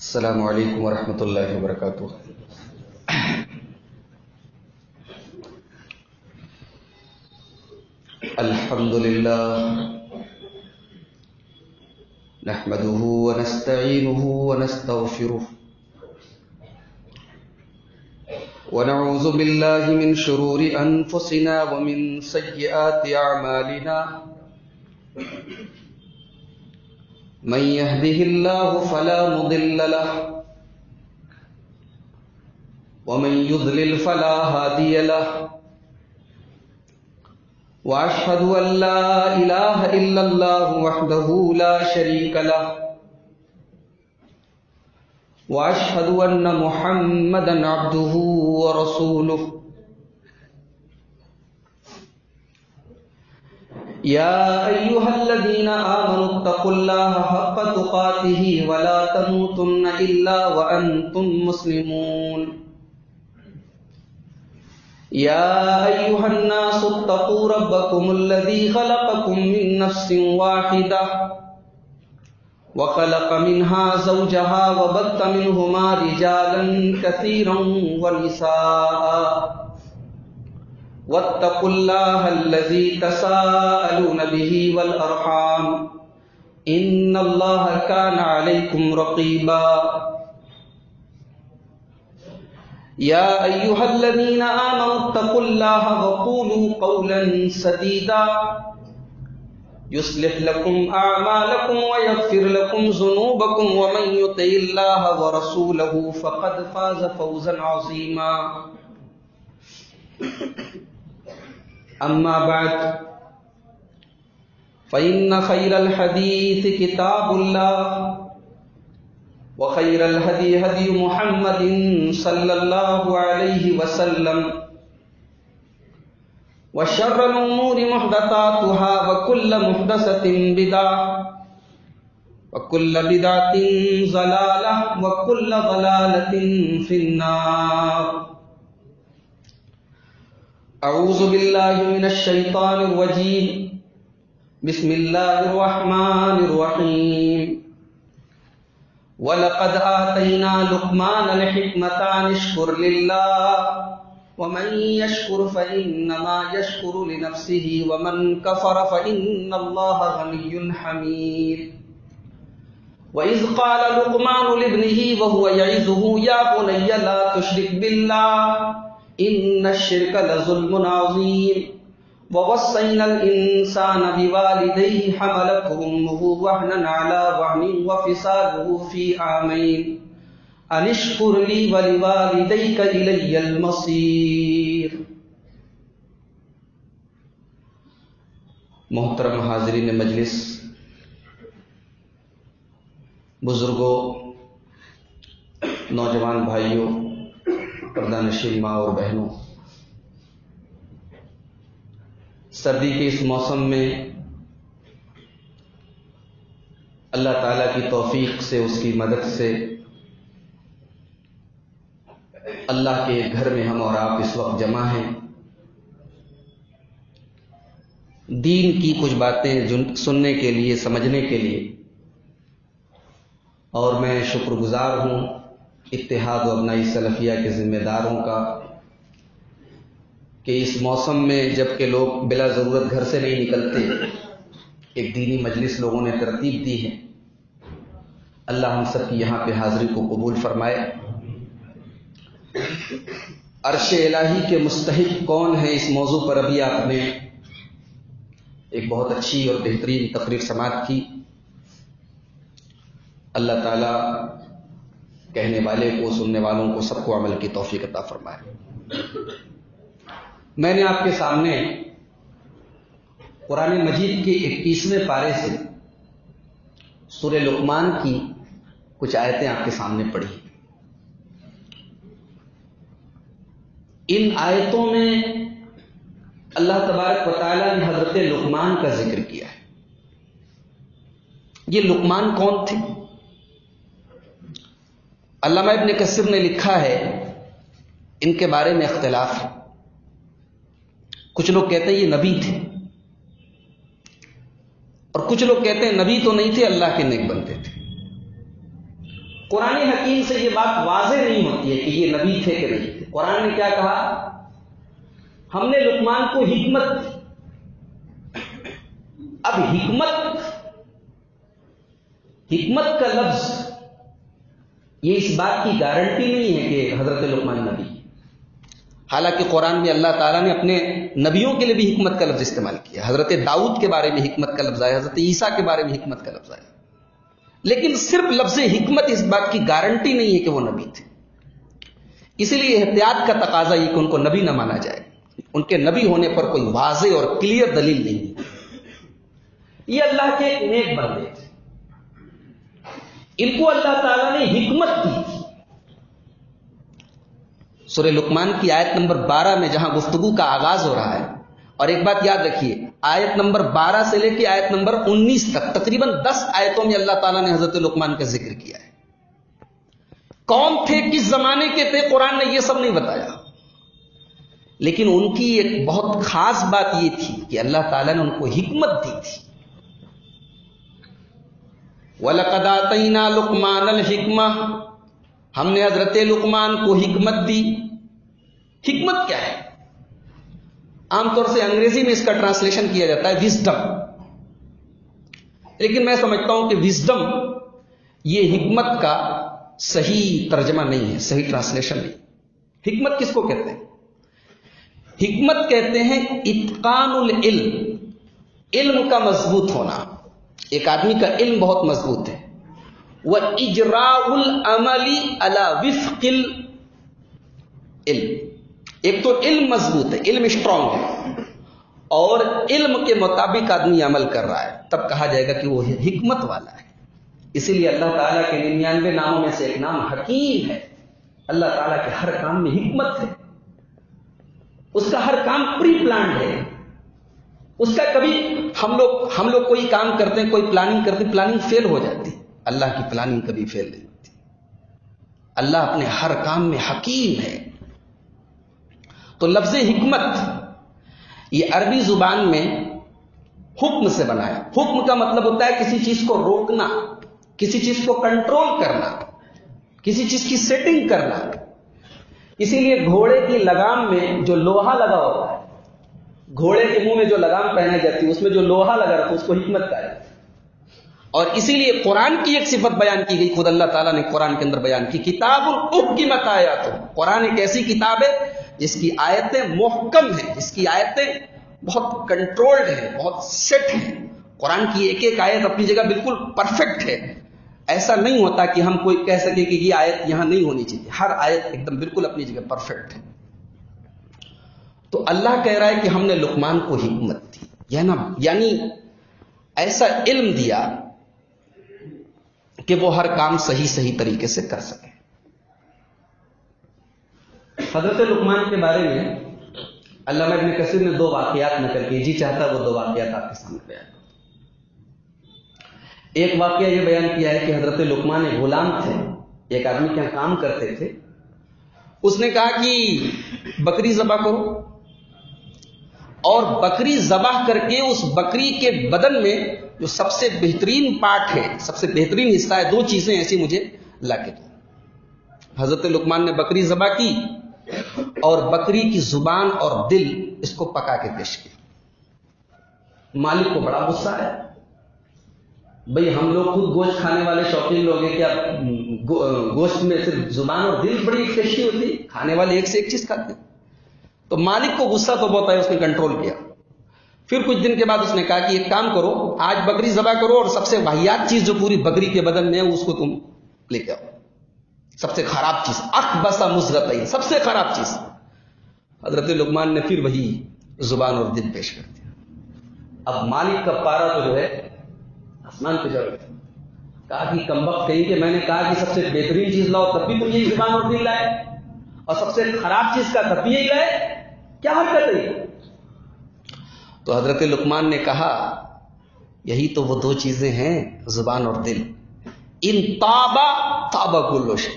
السلام علیکم ورحمۃ اللہ وبرکاتہ۔ الحمد للہ نحمده ونستعینه ونستغفره ونعوذ باللہ من شرور انفسنا ومن سیئات اعمالنا، من يهده الله فلا مضل له ومن يضلل فلا هادي له، واشهد ان لا اله الا الله وحده لا شريك له، واشهد ان محمدا عبده ورسوله۔ يا أيها الذين آمنوا اتقوا الله حق تقاته ولا تموتن إلا وأنتم مسلمون۔ يا أيها الناس اتقوا ربكم الذي خلقكم من نفس واحدة وخلق منها زوجها وبث منهما رجالا كثيرا ونساء، واتقوا الله الذي تساءلون به والأرحام إن الله كان عليكم رقيبا۔ يا أيها الذين آمنوا اتقوا الله وقولوا قولا سديدا يصلح لكم أعمالكم ويغفر لكم ذنوبكم، ومن يطع الله ورسوله فقد فاز فوزا عظيما۔ أما بعد فإن خير الحديث كتاب الله، وخير الهدي هدي محمد صلى الله عليه وسلم، وشر الأمور محدثاتها وكل محدثة بدعة وكل بدعة ضلالة وكل ضلالة في النار۔ اعوذ باللہ من الشیطان الرجیم، بسم اللہ الرحمن الرحیم۔ وَلَقَدْ آتَيْنَا لُقْمَانَ الْحِكْمَةَ أَنِ اشْكُرْ لِلَّهِ وَمَنْ يَشْكُرْ فَإِنَّمَا يَشْكُرُ لِنَفْسِهِ وَمَنْ كَفَرَ فَإِنَّ اللَّهَ غَنِيٌّ حَمِيدٌ۔ وَإِذْ قَالَ لُقْمَانُ لِابْنِهِ وَهُوَ يَعِظُهُ يَا بُنَيَّ لَا تُشْرِكْ بِاللَّهِ إِنَّ الشِّرْكَ لَظُلْمٌ عَظِيمٌ۔ وَوَصَّيْنَا الْإِنسَانَ بِوَالِدَيْهِ حَمَلَتْهُ أُمُّهُ وَهْنًا عَلَى وَهْنٍ وَفِصَالُهُ فِي عَامَيْنِ أَنِ اشْكُرْ لِي وَلِوَالِدَيْكَ إِلَيَّ الْمَصِيرُ۔ محترم حاضرین مجلس، بزرگوں، نوجوان بھائیوں، پردہ نشین ماں اور بہنوں، سردی کے اس موسم میں اللہ تعالیٰ کی توفیق سے، اس کی مدد سے اللہ کے گھر میں ہم اور آپ اس وقت جمع ہیں۔ دین کی کچھ باتیں سننے کے لیے، سمجھنے کے لیے، اور میں شکر گزار ہوں اتحاد و ابنائی سلفیہ کے ذمہ داروں کا کہ اس موسم میں جب کہ لوگ بلا ضرورت گھر سے نہیں نکلتے، ایک دینی مجلس لوگوں نے ترتیب دی ہے۔ اللہ ہم سب کی یہاں پہ حاضری کو قبول فرمائے۔ عرش الہی کے مستحق کون ہے، اس موضوع پر ابھی آپ نے ایک بہت اچھی اور بہترین تقریر سماعت کی۔ اللہ تعالیٰ کہنے والے کو، سننے والوں کو، سب کو عمل کی توفیق عطا فرمائے۔ میں نے آپ کے سامنے قرآن مجید کے 21ویں پارے سے سورہ لقمان کی کچھ آیتیں آپ کے سامنے پڑھی۔ ان آیتوں میں اللہ تبارک و تعالیٰ نے حضرت لقمان کا ذکر کیا ہے۔ یہ لقمان کون تھے؟ علامہ ابن کثیر نے لکھا ہے، ان کے بارے میں اختلاف ہے۔ کچھ لوگ کہتے ہیں یہ نبی تھے، اور کچھ لوگ کہتے ہیں نبی تو نہیں تھے، اللہ کے نیک بندے تھے۔ قرآن حکیم سے یہ بات واضح نہیں ہوتی ہے کہ یہ نبی تھے کہ نہیں تھے. قرآن نے کیا کہا؟ ہم نے لقمان کو حکمت دی. اب حکمت کا لفظ یہ اس بات کی گارنٹی نہیں ہے کہ حضرت لقمان نبی. حالانکہ قرآن میں اللہ تعالیٰ نے اپنے نبیوں کے لیے بھی حکمت کا لفظ استعمال کیا. حضرت داؤد کے بارے میں حکمت کا لفظ آیا, حضرت عیسیٰ کے بارے میں حکمت کا لفظ آیا. لیکن صرف لفظ حکمت اس بات کی گارنٹی نہیں ہے کہ وہ نبی تھے. اسی لیے احتیاط کا تقاضا یہ کہ ان کو نبی نہ مانا جائے. ان کے نبی ہونے پر کوئی واضح اور کلیئر دلیل نہیں. یہ اللہ کے ایک نیک بندے تھے, ان کو اللہ تعالیٰ نے حکمت دی تھی. سورہ لقمان کی آیت نمبر 12 میں جہاں گفتگو کا آغاز ہو رہا ہے, اور ایک بات یاد رکھیے, آیت نمبر 12 سے لے کے آیت نمبر 19 تک تقریباً 10 آیتوں میں اللہ تعالیٰ نے حضرت لقمان کا ذکر کیا ہے. کون تھے, کس زمانے کے تھے, قرآن نے یہ سب نہیں بتایا. لیکن ان کی ایک بہت خاص بات یہ تھی کہ اللہ تعالیٰ نے ان کو حکمت دی تھی. وَلَقَدْ آتَيْنَا لُقْمَانَ الْحِكْمَةَ, ہم نے حضرت لقمان کو حکمت دی. حکمت کیا ہے؟ عام طور سے انگریزی میں اس کا ٹرانسلیشن کیا جاتا ہے وزڈم, لیکن میں سمجھتا ہوں کہ وزڈم یہ حکمت کا صحیح ترجمہ نہیں ہے, صحیح ٹرانسلیشن نہیں. حکمت کس کو کہتے ہیں؟ حکمت کہتے ہیں اتقان العلم, علم کا مضبوط ہونا. ایک آدمی کا علم بہت مضبوط ہے. وَإِجْرَاءُ الْعَمَلِ عَلَى وِفْقِ الْعِلْمِ, ایک تو علم مضبوط ہے, علم اسٹرانگ ہے, اور علم کے مطابق آدمی عمل کر رہا ہے, تب کہا جائے گا کہ وہ حکمت والا ہے. اسی لیے اللہ تعالیٰ کے 99 ناموں میں سے ایک نام حکیم ہے. اللہ تعالیٰ کے ہر کام میں حکمت ہے. اس کا ہر کام پری پلانڈ ہے. اس کا کبھی ہم لوگ کوئی کام کرتے ہیں, کوئی پلاننگ کرتے ہیں, پلاننگ فیل ہو جاتی. اللہ کی پلاننگ کبھی فیل نہیں ہوتی. اللہ اپنے ہر کام میں حکیم ہے. تو لفظ حکمت یہ عربی زبان میں حکم سے بنا ہے. حکم کا مطلب ہوتا ہے کسی چیز کو روکنا, کسی چیز کو کنٹرول کرنا, کسی چیز کی سیٹنگ کرنا. اسی لیے گھوڑے کی لگام میں جو لوہا لگا ہوتا ہے, گھوڑے کے منہ میں جو لگام پہنائی جاتی ہے اس میں جو لوہا لگا رہتا ہے اس کو حکمت کہا جاتا ہے. اور اسی لیے قرآن کی ایک صفت بیان کی گئی, خود اللہ تعالیٰ نے قرآن کے اندر بیان کی, کتاب احکمت آیاتہ. قرآن ایک ایسی کتاب ہے جس کی آیتیں محکم ہیں, جس کی آیتیں بہت کنٹرولڈ ہیں, بہت سیٹ ہیں. قرآن کی ایک ایک آیت اپنی جگہ بالکل پرفیکٹ ہے. ایسا نہیں ہوتا کہ ہم کوئی کہہ سکیں کہ یہ آیت یہاں نہیں ہونی چاہیے. ہر آیت ایک دم بالکل اپنی جگہ پرفیکٹ ہے. تو اللہ کہہ رہا ہے کہ ہم نے لقمان کو حکمت دی, یعنی ایسا علم دیا کہ وہ ہر کام صحیح طریقے سے کر سکے. حضرت لقمان کے بارے میں علامہ ابن کثیر نے 2 واقعات نقل کیے. جی چاہتا وہ 2 واقعات آپ کے سامنے بیان کروں. ایک واقعہ یہ بیان کیا ہے کہ حضرت لقمان ایک غلام تھے, ایک آدمی کے یہاں کام کرتے تھے. اس نے کہا کہ بکری ذبح کرو, اور بکری ذبح کر کے اس بکری کے بدن میں جو سب سے بہترین پارٹ ہے, سب سے بہترین حصہ ہے, 2 چیزیں ایسی مجھے لا کے دو. حضرت لقمان نے بکری ذبح کی اور بکری کی زبان اور دل اس کو پکا کے پیش کیا. مالک کو بڑا غصہ ہے. بھئی ہم لوگ خود گوشت کھانے والے شوقین لوگ ہیں, کیا گوشت میں صرف زبان اور دل بڑی ٹیسٹی ہوتی, کھانے والے ایک سے ایک چیز کھاتے ہیں. تو مالک کو غصہ تو بہت ہے, اس نے کنٹرول کیا. پھر کچھ دن کے بعد اس نے کہا کہ ایک کام کرو, آج بکری ذبح کرو اور سب سے واہیات چیز جو پوری بکری کے بدن میں ہے اس کو تم لے کے آؤ. سب سے خراب چیز, اخبث مزغۃ, سب سے خراب چیز. حضرت لقمان نے پھر وہی زبان اور دل پیش کر دیا. اب مالک کا پارا تو جو ہے آسمان پہ چڑھ گیا. کہا کہ کمبخت کہیں کہ میں نے کہا کہ سب سے بہترین چیز لاؤ تب بھی تم یہی زبان اور دل لائے, اور سب سے خراب چیز کا تب بھی یہی لائے, کیا حرکت ہے؟ تو حضرت لقمان نے کہا یہی تو وہ 2 چیزیں ہیں, زبان اور دل. ان تابا تابا کل شیء,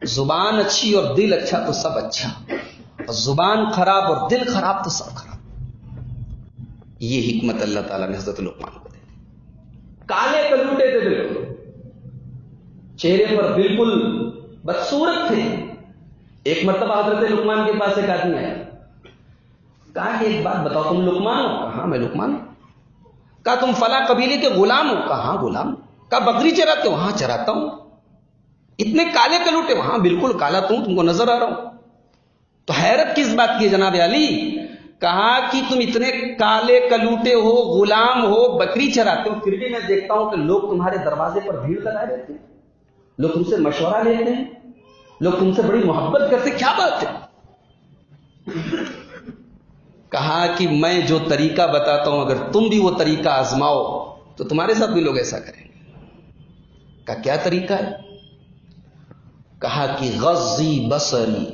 زبان اچھی اور دل اچھا تو سب اچھا, اور زبان خراب اور دل خراب تو سب خراب. یہ حکمت اللہ تعالیٰ نے حضرت لقمان کو دے دی. کالے کلوٹے تھے بالکل, چہرے پر بالکل بدصورت تھے. ایک مرتبہ حضرت لقمان کے پاس ایک آدمی آیا, کہا کہ ایک بات بتاؤ, تم لقمان ہو؟ کہا ہاں میں لقمان ہوں. کہا تم فلاں قبیلے کے غلام ہو؟ کہا ہاں غلام. کہا بکری چراتے ہو؟ ہاں چراتا ہوں. اتنے کالے کلوٹے ہو؟ ہاں بالکل کالا تو ہوں, تم کو نظر آ رہا ہوں. تو حیرت کس بات کی ہے جناب علی؟ کہا کہ تم اتنے کالے کلوٹے ہو, غلام ہو, بکری چراتے ہو, پھر بھی میں دیکھتا ہوں کہ لوگ تمہارے دروازے پر بھیڑ لگائے رہتے ہیں, لوگ تم سے مشورہ لیتے ہیں, لوگ تم سے بڑی محبت کرتے, کیا بات ہے؟ کہا کہ میں جو طریقہ بتاتا ہوں اگر تم بھی وہ طریقہ آزماؤ تو تمہارے ساتھ بھی لوگ ایسا کریں گے. کہا کیا طریقہ ہے؟ کہا کہ غضی بصری,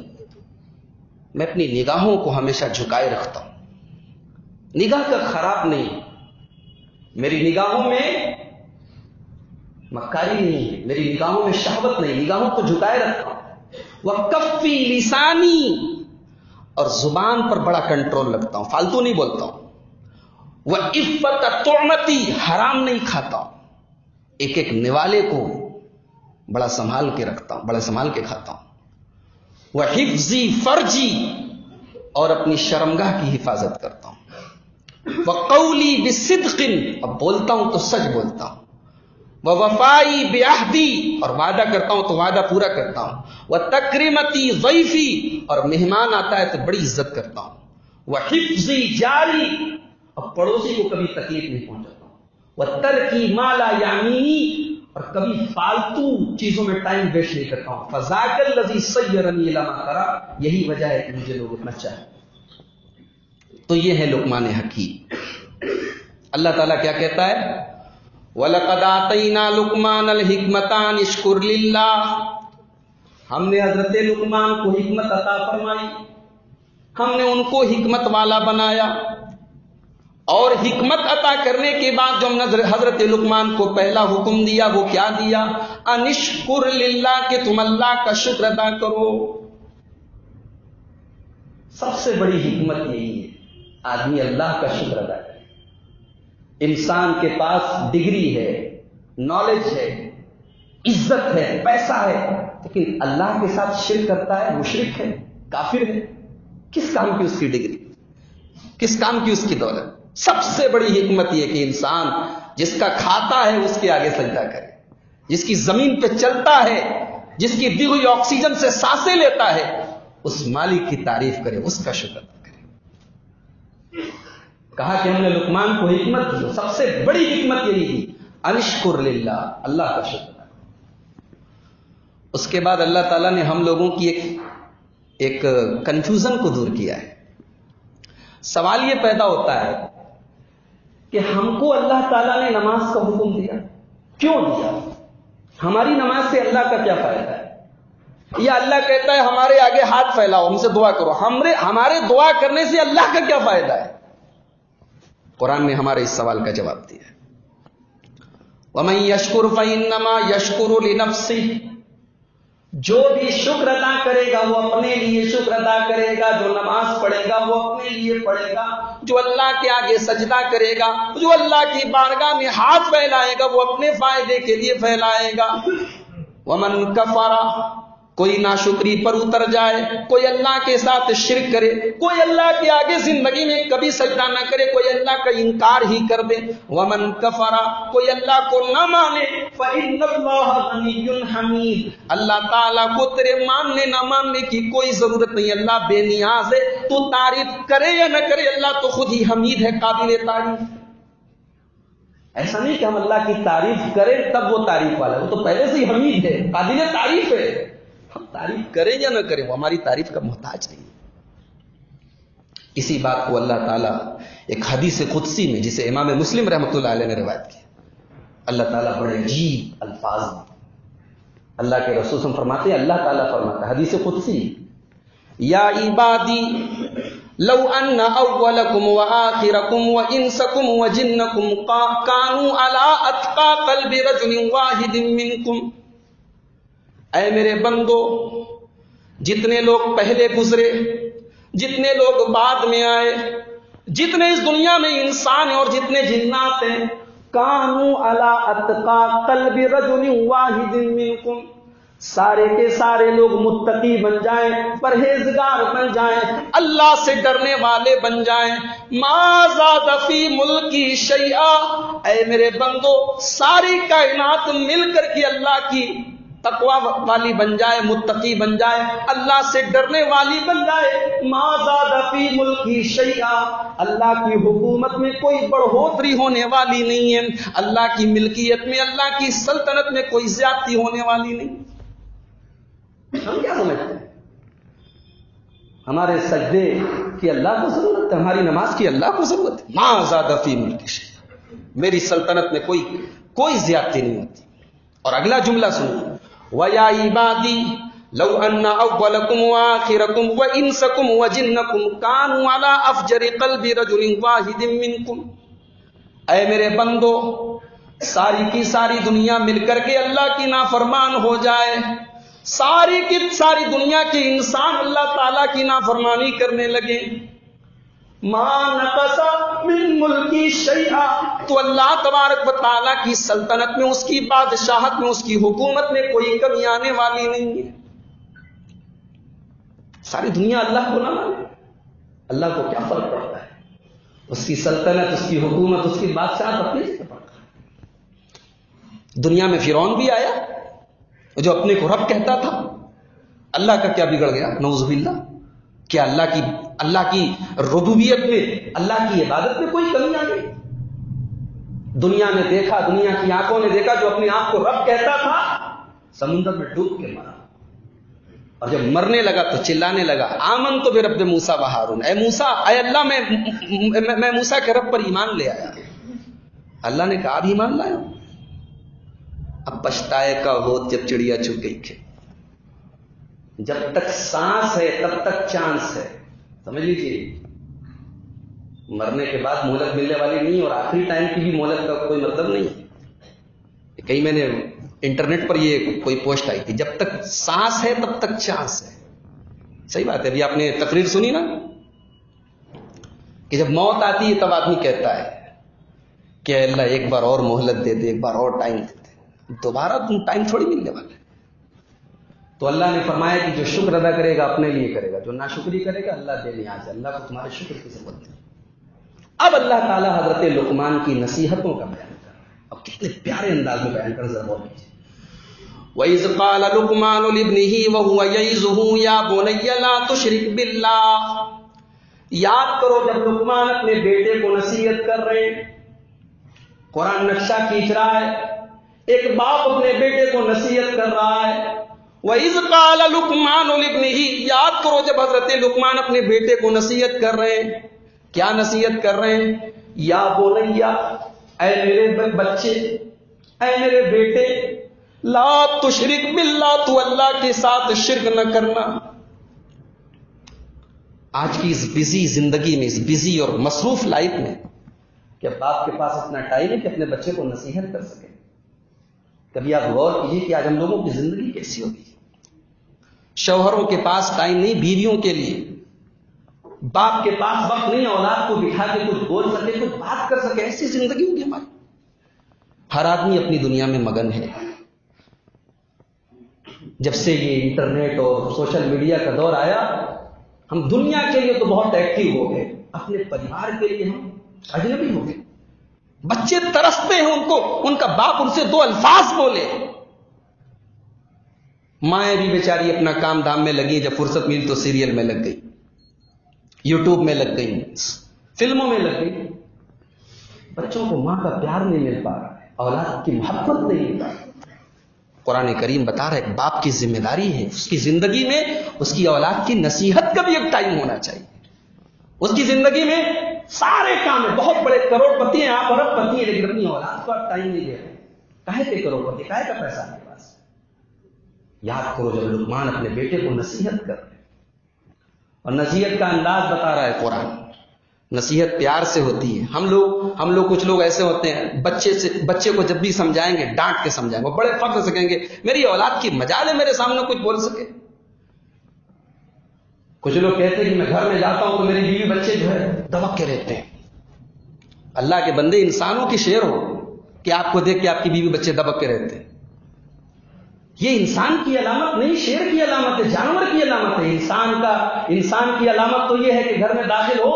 میں اپنی نگاہوں کو ہمیشہ جھکائے رکھتا ہوں. نگاہ کا خراب نہیں, میری نگاہوں میں مکاری نہیں ہے, میری نگاہوں میں شہوت نہیں, نگاہوں کو جھکائے رکھتا ہوں. وَكَفِّ لِسَانِي, اور زبان پر بڑا کنٹرول رکھتا ہوں, فالتو نہیں بولتا ہوں. وَعِفَّةَ طُعْمَتِي, حرام نہیں کھاتا ہوں, ایک ایک نوالے کو بڑا سنبھال کے رکھتا ہوں, بڑا سنبھال کے کھاتا ہوں. وَحِفْظِي فَرْجِي, اور اپنی شرمگاہ کی حفاظت کرتا ہوں. وَقَوْلِي بِصِدْقٍ, اب بولتا ہوں تو سچ بولتا ہوں. وَوَفَائِي بِعَهْدِي, اور وعدہ کرتا ہوں تو وعدہ پورا کرتا ہوں. وَتَكْرِمَتِي ضَيْفِي, اور مہمان آتا ہے تو بڑی عزت کرتا ہوں. وَحِفْظِي جَارِي, اور پڑوسی کو کبھی تکلیف نہیں پہنچاتا ہوں. وَتَرْكِي مَا لَا يَعْنِينِي, اور کبھی فالتو چیزوں میں ٹائم ویسٹ نہیں کرتا ہوں. فَذَاكَ الَّذِي صَيَّرَنِي إِلَىٰ مَا تَرَىٰ, یہی وجہ ہے کہ مجھے لوگ اتنا چاہیں. تو یہ ہے لقمان حکیم. اللہ تعالیٰ کیا کہتا ہے؟ وَلَقَدْ آتَيْنَا لُقْمَانَ الْحِكْمَةَ أَنِ اشْكُرْ لِلَّهِ, ہم نے حضرت لقمان کو حکمت عطا فرمائی, ہم نے ان کو حکمت والا بنایا. اور حکمت عطا کرنے کے بعد جو ہم نے حضرت لقمان کو پہلا حکم دیا وہ کیا دیا؟ أَنِ اشْكُرْ لِلَّهِ, کہ تم اللہ کا شکر ادا کرو. سب سے بڑی حکمت یہی ہے, آدمی اللہ کا شکر ادا کرے. انسان کے پاس ڈگری ہے, نالج ہے, عزت ہے, پیسہ ہے, لیکن اللہ کے ساتھ شرک کرتا ہے, مشرک ہے, کافر ہے. کس کام کی اس کی ڈگری, کس کام کی اس کی دولت؟ سب سے بڑی حکمت یہ کہ انسان جس کا کھاتا ہے اس کے آگے سجدہ کرے, جس کی زمین پہ چلتا ہے, جس کی دی ہوئی آکسیجن سے سانسیں لیتا ہے, اس مالک کی تعریف کرے, اس کا شکر ادا کرے. کہا کہ ہم نے لقمان کو حکمت دی, سب سے بڑی حکمت یہی تھی, انشکر للہ, اللہ کا شکر. اس کے بعد اللہ تعالیٰ نے ہم لوگوں کی ایک کنفیوژن کو دور کیا ہے. سوال یہ پیدا ہوتا ہے کہ ہم کو اللہ تعالیٰ نے نماز کا حکم دیا, کیوں دیا؟ ہماری نماز سے اللہ کا کیا فائدہ ہے؟ یا اللہ کہتا ہے ہمارے آگے ہاتھ پھیلاؤ, ہم سے دعا کرو, ہمارے دعا کرنے سے اللہ کا کیا فائدہ ہے؟ قرآن نے ہمارے اس سوال کا جواب دیا ہے. وَمَن يَشْكُرْ فَإِنَّمَا يَشْكُرُ لِنَفْسِهِ, جو بھی شکر ادا کرے گا وہ اپنے لیے شکر ادا کرے گا. جو نماز پڑھے گا وہ اپنے لیے پڑھے گا. جو اللہ کے آگے سجدہ کرے گا, جو اللہ کی بارگاہ میں ہاتھ پھیلائے گا, وہ اپنے فائدے کے لیے پھیلائے گا. وَمَن كَفَرَ, کوئی ناشکری پر اتر جائے, کوئی اللہ کے ساتھ شرک کرے, کوئی اللہ کے آگے زندگی میں کبھی سجدہ نہ کرے, کوئی اللہ کا انکار ہی کر دے. وَمَن كَفَرَ, کوئی اللہ کو نہ مانے. فَإِنَّ اللَّهَ غَنِيٌّ حَمِيدٌ, اللہ تعالیٰ کو تیرے ماننے نہ ماننے کی کوئی ضرورت نہیں, اللہ بے نیاز ہے. تو تعریف کرے یا نہ کرے, اللہ تو خود ہی حمید ہے, قابل تعریف. ایسا نہیں کہ ہم اللہ کی تعریف کریں تب وہ تعریف والا ہے, وہ تو پہلے سے ہی حمید ہے, قابل تعریف ہے. ہم تعریف کریں یا نہ کریں وہ ہماری تعریف کا محتاج نہیں. اسی بات کو اللہ تعالیٰ ایک حدیث قدسی میں, جسے امام مسلم رحمۃ اللہ علیہ نے روایت کی, اللہ تعالیٰ بڑے عجیب الفاظ میں, اللہ کے رسول صلی اللہ علیہ وسلم فرماتے ہیں, اللہ تعالیٰ فرماتا ہے حدیث قدسی, یا عبادی لو ان اولکم وآخرکم وانسکم وجنکم کانوا علی اتقى قلب رجل واحد منکم, اے میرے بندو, جتنے لوگ پہلے گزرے, جتنے لوگ بعد میں آئے, جتنے اس دنیا میں انسان ہیں اور جتنے جنات ہیں, کانوا علی اتقا قلب رجل واحد منکم، سارے کے سارے لوگ متقی بن جائیں، پرہیزگار بن جائیں، اللہ سے ڈرنے والے بن جائیں. ما زاد فی ملکی شیئا، اے میرے بندو ساری کائنات مل کر کے اللہ کی تقوی والی بن جائے، متقی بن جائے، اللہ سے ڈرنے والی بن جائے. ما زاد فی ملکی شیئا، اللہ کی حکومت میں کوئی بڑھوتری ہونے والی نہیں ہے، اللہ کی ملکیت میں، اللہ کی سلطنت میں کوئی زیادتی ہونے والی نہیں. ہم کیا سمجھتے ہیں؟ ہمارے سجدے کی اللہ کو ضرورت ہے، ہماری نماز کی اللہ کو ضرورت ہے. ما زاد فی ملکی شیئا، میری سلطنت میں کوئی زیادتی نہیں ہوتی. اور اگلا جملہ سنو، وَيَا عِبَادِي لَوْ أَنَّ أَوَّلَكُمْ وَآخِرَكُمْ وَإِنسَكُمْ وَجِنَّكُمْ كَانُوا عَلَىٰ أَفْجَرِ قَلْبِ رَجُلٍ وَاحِدٍ مِّنكُمْ، اے میرے بندو ساری کی ساری دنیا مل کر کے اللہ کی نافرمان ہو جائے، ساری کی ساری دنیا کے انسان اللہ تعالیٰ کی نافرمانی کرنے لگے، ما نقص من ملکی شیئا، تو اللہ تبارک و تعالیٰ کی سلطنت میں، اس کی بادشاہت میں، اس کی حکومت میں کوئی کمی آنے والی نہیں ہے. ساری دنیا اللہ کو نہ مانے، اللہ کو کیا فرق پڑتا ہے؟ اس کی سلطنت، اس کی حکومت، اس کی بادشاہت اپنی جگہ پر. دنیا میں فرعون بھی آیا جو اپنے کو رب کہتا تھا، اللہ کا کیا بگڑ گیا؟ نعوذ باللہ. کیا اللہ کی ربوبیت میں، اللہ کی عبادت میں کوئی کمی آ گئی؟ دنیا نے دیکھا، دنیا کی آنکھوں نے دیکھا، جو اپنے آپ کو رب کہتا تھا سمندر میں ڈوب کے مرا، اور جب مرنے لگا تو چلانے لگا آمنت برب موسیٰ و ہارون، اے موسیٰ، اے اللہ میں موسیٰ کے رب پر ایمان لے آیا. اللہ نے کہا اب ایمان لائے؟ اب پچھتائے کا ہو جب چڑیا چگ گئی کھیت. جب تک سانس ہے تب تک چانس ہے، سمجھ لیجیے. مرنے کے بعد مہلت ملنے والی نہیں، اور آخری ٹائم کی بھی مہلت کا کوئی مطلب نہیں. کہیں میں نے انٹرنیٹ پر یہ کوئی پوسٹ آئی تھی، جب تک سانس ہے تب تک چانس ہے. صحیح بات ہے. ابھی آپ نے تقریر سنی نا کہ جب موت آتی ہے تب آدمی کہتا ہے کہ اللہ ایک بار اور مہلت دے دے، ایک بار اور ٹائم دے دے، دوبارہ تم ٹائم تھوڑی ملنے والا ہے. تو اللہ نے فرمایا کہ جو شکر ادا کرے گا اپنے لیے کرے گا، جو ناشکری کرے گا اللہ دے نہیں. آج اللہ کو تمہارے شکر کی ضرورت ہے. اب اللہ تعالیٰ حضرت لقمان کی نصیحتوں کا بیان کر رہا ہے. اب کتنے پیارے انداز میں بیان کر، ذرا غور کیجیے. وَإِذْ قَالَ لُقْمَانُ لِابْنِهِ وَهُوَ يَعِظُهُ يَا بُنَيَّ لَا تُشْرِكْ بِاللَّهِ. یاد کرو جب لقمان اپنے بیٹے کو نصیحت کر رہے ہیں. قرآن نقشہ کھینچ رہا ہے، ایک باپ اپنے بیٹے کو نصیحت کر رہا ہے. وَإِذْ قَالَ لُقْمَانُ لِابْنِهِ، یاد کرو جب حضرت لقمان اپنے بیٹے کو نصیحت کر رہے ہیں. کیا نصیحت کر رہے ہیں؟ یا بنیا، اے میرے بچے، اے میرے بیٹے، لا تشرک باللہ، تو اللہ کے ساتھ شرک نہ کرنا. آج کی اس بزی زندگی میں، اس بزی اور مصروف لائف میں، کہ باپ کے پاس اتنا ٹائم ہے کہ اپنے بچے کو نصیحت کر سکے. کبھی آپ غور کیجیے کہ آج ہم لوگوں کی زندگی کیسی ہوگی. شوہروں کے پاس ٹائم نہیں بیویوں کے لیے، باپ کے پاس وقت نہیں اولاد کو بٹھا کے کچھ بول سکے، کچھ بات کر سکے. ایسی زندگی ہوگی ہماری. ہر آدمی اپنی دنیا میں مگن ہے. جب سے یہ انٹرنیٹ اور سوشل میڈیا کا دور آیا، ہم دنیا کے لیے تو بہت ایکٹیو ہو گئے، اپنے پریوار کے لیے ہم اجنبی ہو گئے. بچے ترستے ہیں ان کا باپ ان سے دو الفاظ بولے. مائیں بھی بیچاری اپنا کام دھام میں لگی، جب فرصت ملی تو سیریل میں لگ گئی، یوٹیوب میں لگ گئی، فلموں میں لگ گئی. بچوں کو ماں کا پیار نہیں مل پا رہا ہے، اولاد کی محبت نہیں مل پا رہی. قرآن کریم بتا رہا ہے ایک باپ کی ذمہ داری ہے، اس کی زندگی میں اس کی اولاد کی نصیحت کا بھی ایک ٹائم ہونا چاہیے. اس کی زندگی میں سارے کام ہیں، بہت بڑے کروڑ پتی ہیں آپ، ارب پتی ہیں، لیکن اپنی اولاد کو آپ ٹائم نہیں دے رہے. کاہے کے کروڑ پتی، کاہے کا پیسہ آپ کے پاس؟ یاد کرو جب لقمان اپنے بیٹے کو نصیحت کر رہے، اور نصیحت کا انداز بتا رہا ہے قرآن. نصیحت پیار سے ہوتی ہے. ہم لوگ کچھ لوگ ایسے ہوتے ہیں، بچے کو جب بھی سمجھائیں گے ڈانٹ کے سمجھائیں گے، وہ بڑے فخر سے کہیں گے میری اولاد کی مجال ہے میرے سامنے کچھ بول سکے. کچھ لوگ کہتے ہیں کہ میں گھر میں جاتا ہوں تو میری بیوی بچے جو ہے دبک کے رہتے ہیں. اللہ کے بندے، انسانوں کی شیر ہو. کہ آپ کو دیکھ کے آپ کی بیوی بچے دبک کے رہتے ہیں. یہ انسان کی علامت نہیں، شیر کی علامت ہے، جانور کی علامت ہے. انسان کی علامت تو یہ ہے کہ گھر میں داخل ہو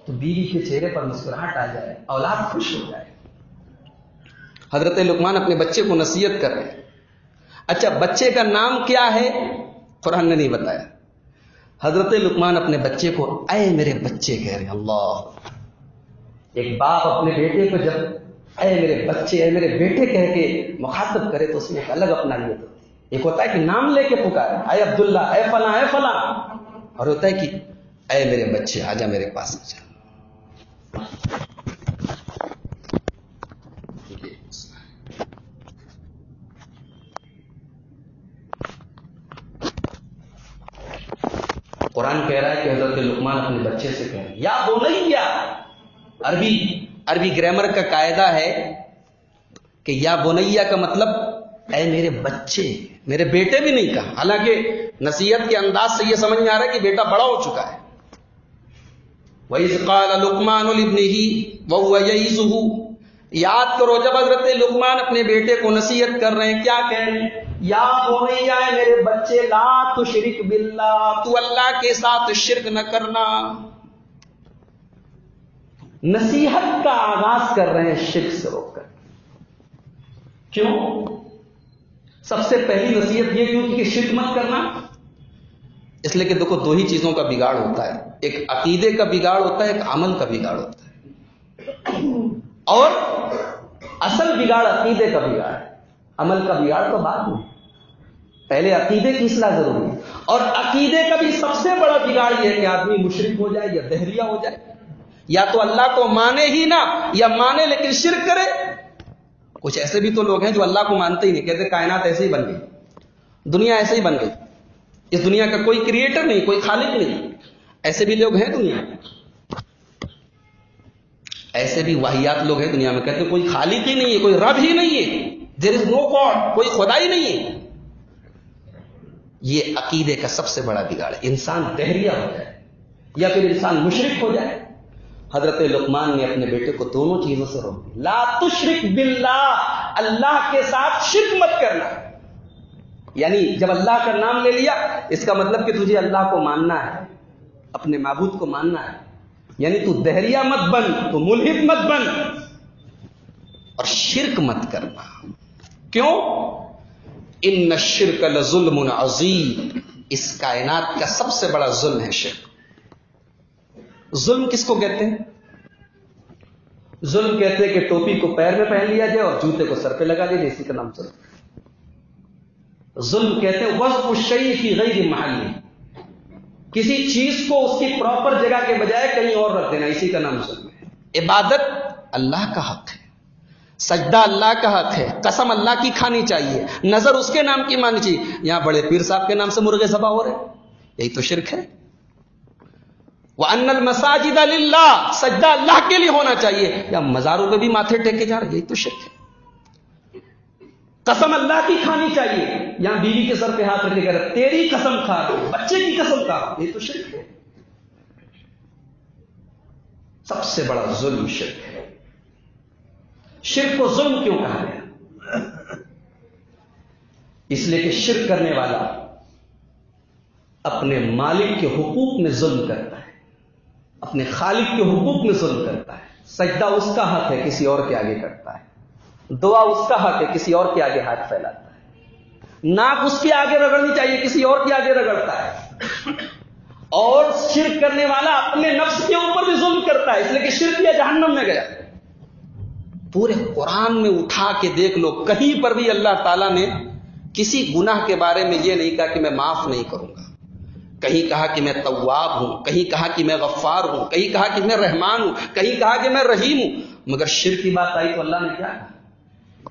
تو بیوی کے چہرے پر مسکراہٹ آ جائے، اولاد خوش ہو جائے. حضرت لقمان اپنے بچے کو نصیحت کر رہے ہیں. اچھا، بچے کا نام کیا ہے؟ قرآن نے نہیں بتایا. حضرت لقمان اپنے بچے کو اے میرے بچے کہہ رہے ہیں. اللہ، ایک باپ اپنے بیٹے کو جب اے میرے بچے، اے میرے بیٹے کہہ کے مخاطب کرے تو اس میں ایک الگ اپنائیت ہوتی ہے. ایک ہوتا ہے کہ نام لے کے پکارے، اے عبداللہ، اے فلاں، اے فلاں، اور ہوتا ہے کہ اے میرے بچے آجا میرے پاس آجا. قرآن کہہ رہا ہے کہ حضرت لقمان اپنے بچے سے کہہ رہے ہیں یا بنیا. عربی گرامر کا قاعدہ ہے کہ یا بنیا کا مطلب اے میرے بچے، میرے بیٹے بھی نہیں کہا. حالانکہ نصیحت کے انداز سے یہ سمجھ میں آ رہا ہے کہ بیٹا بڑا ہو چکا ہے. وَإِذْ قَالَ لُقْمَانُ لِابْنِهِ وَهُوَ يَعِظُهُ. یاد کرو جب حضرت لقمان اپنے بیٹے کو نصیحت کر رہے ہیں، کیا کہہ رہے ہیں؟ یا بنیا، اے میرے بچے، لا تشرک باللہ، تو اللہ کے ساتھ شرک نہ کرنا. نصیحت کا آغاز کر رہے ہیں شرک سے روک کر. کیوں؟ سب سے پہلی نصیحت یہ کیوں کہ شرک مت کرنا. اس لیے کہ دیکھو دو ہی چیزوں کا بگاڑ ہوتا ہے، ایک عقیدے کا بگاڑ ہوتا ہے، ایک عمل کا بگاڑ ہوتا ہے. اور اصل بگاڑ عقیدے کا بگاڑ ہے، عمل کا بگاڑ تو بعد میں. پہلے عقیدے کی اصلاح ضروری ہے. اور عقیدے کا بھی سب سے بڑا بگاڑ یہ ہے کہ آدمی مشرک ہو جائے یا دہریہ ہو جائے، یا تو اللہ کو مانے ہی نہ، یا مانے لیکن شرک کرے. کچھ ایسے بھی تو لوگ ہیں جو اللہ کو مانتے ہی نہیں، کہتے کائنات ایسے ہی بن گئی، دنیا ایسے ہی بن گئی، اس دنیا کا کوئی کریٹر نہیں، کوئی خالق نہیں. ایسے بھی لوگ ہیں دنیا میں، ایسے بھی واہیات لوگ ہیں دنیا میں، کہتے ہیں کوئی خالق ہی نہیں ہے، کوئی رب ہی نہیں ہے، دیر از نو گاڈ، کوئی خدا ہی نہیں ہے. یہ عقیدے کا سب سے بڑا بگاڑ ہے. انسان دہریہ ہو جائے یا پھر انسان مشرک ہو جائے. حضرت لقمان نے اپنے بیٹے کو دونوں چیزوں سے روک دیا. لا تشرک باللہ، اللہ کے ساتھ شرک مت کرنا. یعنی جب اللہ کا نام لے لیا اس کا مطلب کہ تجھے اللہ کو ماننا ہے، اپنے معبود کو ماننا ہے. یعنی تو دہریہ مت بن، تو ملحد مت بن، اور شرک مت کرنا. کیوں؟ ان الشرک لظلم عظیم. اس کائنات کا سب سے بڑا ظلم ہے شرک. ظلم کس کو کہتے ہیں؟ ظلم کہتے ہیں کہ ٹوپی کو پیر میں پہن لیا جائے اور جوتے کو سر پہ لگا لیا جائے، اسی کا نام ظلم. ظلم کہتے ہیں وضع الشیء فی غیر محلہ، کسی چیز کو اس کی پراپر جگہ کے بجائے کہیں اور رکھ دینا، اسی کا نام ظلم ہے. عبادت اللہ کا حق ہے، سجدہ اللہ کا حق ہے، قسم اللہ کی کھانی چاہیے، نظر اس کے نام کی ماننی چاہیے. یہاں بڑے پیر صاحب کے نام سے مرغے ذبح ہو رہے، یہی تو شرک ہے. وَأَنَّ الْمَسَاجِدَ لِلَّهِ، سجدہ اللہ کے لیے ہونا چاہیے، یا مزاروں پہ بھی ماتھے ٹیکے جا رہے، یہی تو شرک ہے. قسم اللہ کی کھانی چاہیے، یہاں بیوی کے سر پہ ہاتھ رکھے گا تیری قسم کھا رہا ہوں، بچے کی قسم کھا رہا ہوں، یہ تو شرک ہے. سب سے بڑا ظلم شرک ہے. شرک کو ظلم کیوں کہا گیا؟ اس لیے کہ شرک کرنے والا اپنے مالک کے حقوق میں ظلم کرتا ہے، اپنے خالق کے حقوق میں ظلم کرتا ہے. سجدہ اس کا حق ہے، کسی اور کے آگے کرتا ہے. دعا اس کا حق ہے، کسی اور کے آگے ہاتھ پھیلاتا ہے. ناک اس کے آگے رگڑنی چاہیے، کسی اور کے آگے رگڑتا ہے. اور شرک کرنے والا اپنے نفس کے اوپر بھی ظلم کرتا ہے، اس لیے کہ شرک کیا جہنم میں گیا. پورے قرآن میں اٹھا کے دیکھ لو، کہیں پر بھی اللہ تعالیٰ نے کسی گناہ کے بارے میں یہ نہیں کہا کہ میں معاف نہیں کروں گا. کہیں کہا کہ میں تواب ہوں، کہیں کہا کہ میں غفار ہوں، کہیں کہا کہ میں رحمان ہوں، کہیں کہا کہ میں رحیم ہوں. مگر شرک کی بات آئی تو اللہ نے کیا کہا؟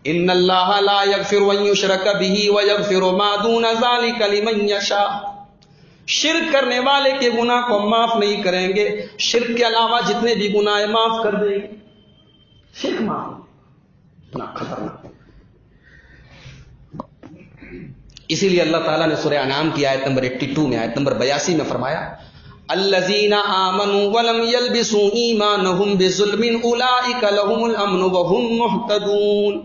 ان اللہ لا یغفر ان یشرک بہ ویغفر ما دون ذلک لمن یشاء. شرک کرنے والے کے گناہ کو معاف نہیں کریں گے، شرک کے علاوہ جتنے بھی گناہ ہیں معاف کر دیں گے. شرک معاف، اتنا خطرناک. اسی لیے اللہ تعالیٰ نے سورہ انعام کی آیت نمبر 82 میں، آیت نمبر 82 میں فرمایا الذین آمنوا ولم یلبسوا ایمانہم بظلم اولئک لہم الامن وہم مہتدون.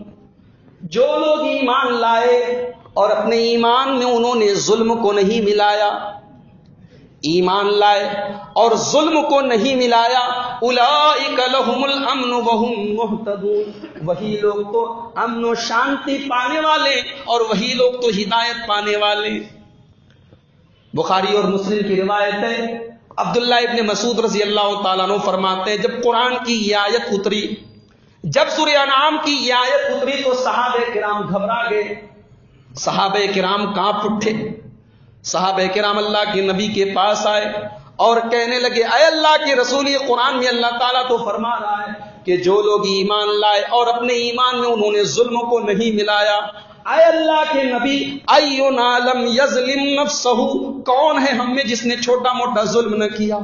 جو لوگ ایمان لائے اور اپنے ایمان میں انہوں نے ظلم کو نہیں ملایا، ایمان لائے اور ظلم کو نہیں ملایا، اولئک لہم الامن وہم مہتدون، وہی لوگ تو امن و شانتی پانے والے اور وہی لوگ تو ہدایت پانے والے. بخاری اور مسلم کی روایت ہے، عبداللہ ابن مسعود رضی اللہ تعالیٰ عنہ فرماتے ہیں جب قرآن کی یہ آیت اتری، جب سورہ انعام کی یہ آیت اتری تو صحابہ کرام گھبرا گئے، صحابہ کرام کانپ اٹھے. صحابہ کرام اللہ کے نبی کے پاس آئے اور کہنے لگے اے اللہ کے رسول، یہ قرآن میں اللہ تعالیٰ تو فرما رہا ہے کہ جو لوگ ایمان لائے اور اپنے ایمان میں انہوں نے ظلم کو نہیں ملایا، اے اللہ کے نبی اینا لم یظلم نفسہ، کون ہے ہم میں جس نے چھوٹا موٹا ظلم نہ کیا؟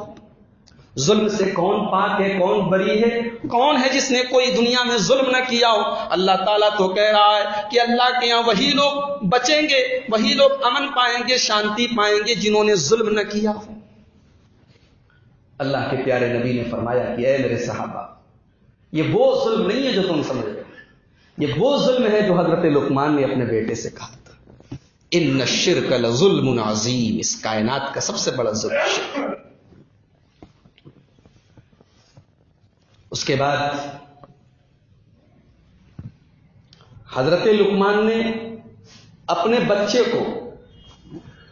ظلم سے کون پاک ہے، کون بری ہے، کون ہے جس نے کوئی دنیا میں ظلم نہ کیا ہو؟ اللہ تعالیٰ تو کہہ رہا ہے کہ اللہ کے یہاں وہی لوگ بچیں گے، وہی لوگ امن پائیں گے، شانتی پائیں گے جنہوں نے ظلم نہ کیا ہو. اللہ کے پیارے نبی نے فرمایا کہ اے میرے صحابہ، یہ وہ ظلم نہیں ہے جو تم سمجھ رہے ہو، یہ وہ ظلم ہے جو حضرت لقمان نے اپنے بیٹے سے کہا تھا، ان الشرک لظلم عظیم، اس کائنات کا سب سے بڑا ظلم شرک. اس کے بعد حضرت لقمان نے اپنے بچے کو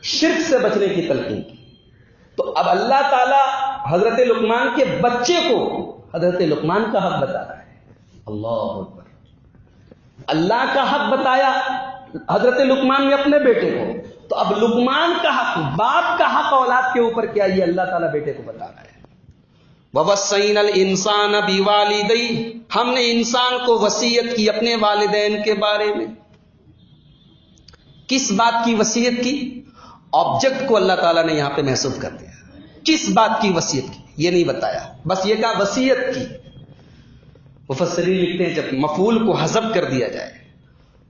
شرک سے بچنے کی تلقین کی. تو اب اللہ تعالی حضرت لقمان کے بچے کو حضرت لقمان کا حق بتا رہا ہے. اللہ اکبر. اللہ کا حق بتایا حضرت لقمان نے اپنے بیٹے کو، تو اب لقمان کا حق، باپ کا حق اولاد کے اوپر کیا، یہ اللہ تعالیٰ بیٹے کو بتا رہا ہے. وَوَصَّيْنَا الْإِنسَانَ بِوَالِدَيْهِ، ہم نے انسان کو وصیت کی اپنے والدین کے بارے میں. کس بات کی وصیت کی؟ آبجیکٹ کو اللہ تعالیٰ نے یہاں پہ محسوس کر دیا. کس بات کی وصیت کی یہ نہیں بتایا، بس یہ کہا وصیت کی. مفسرین لکھتے ہیں جب مفعول کو حذف کر دیا جائے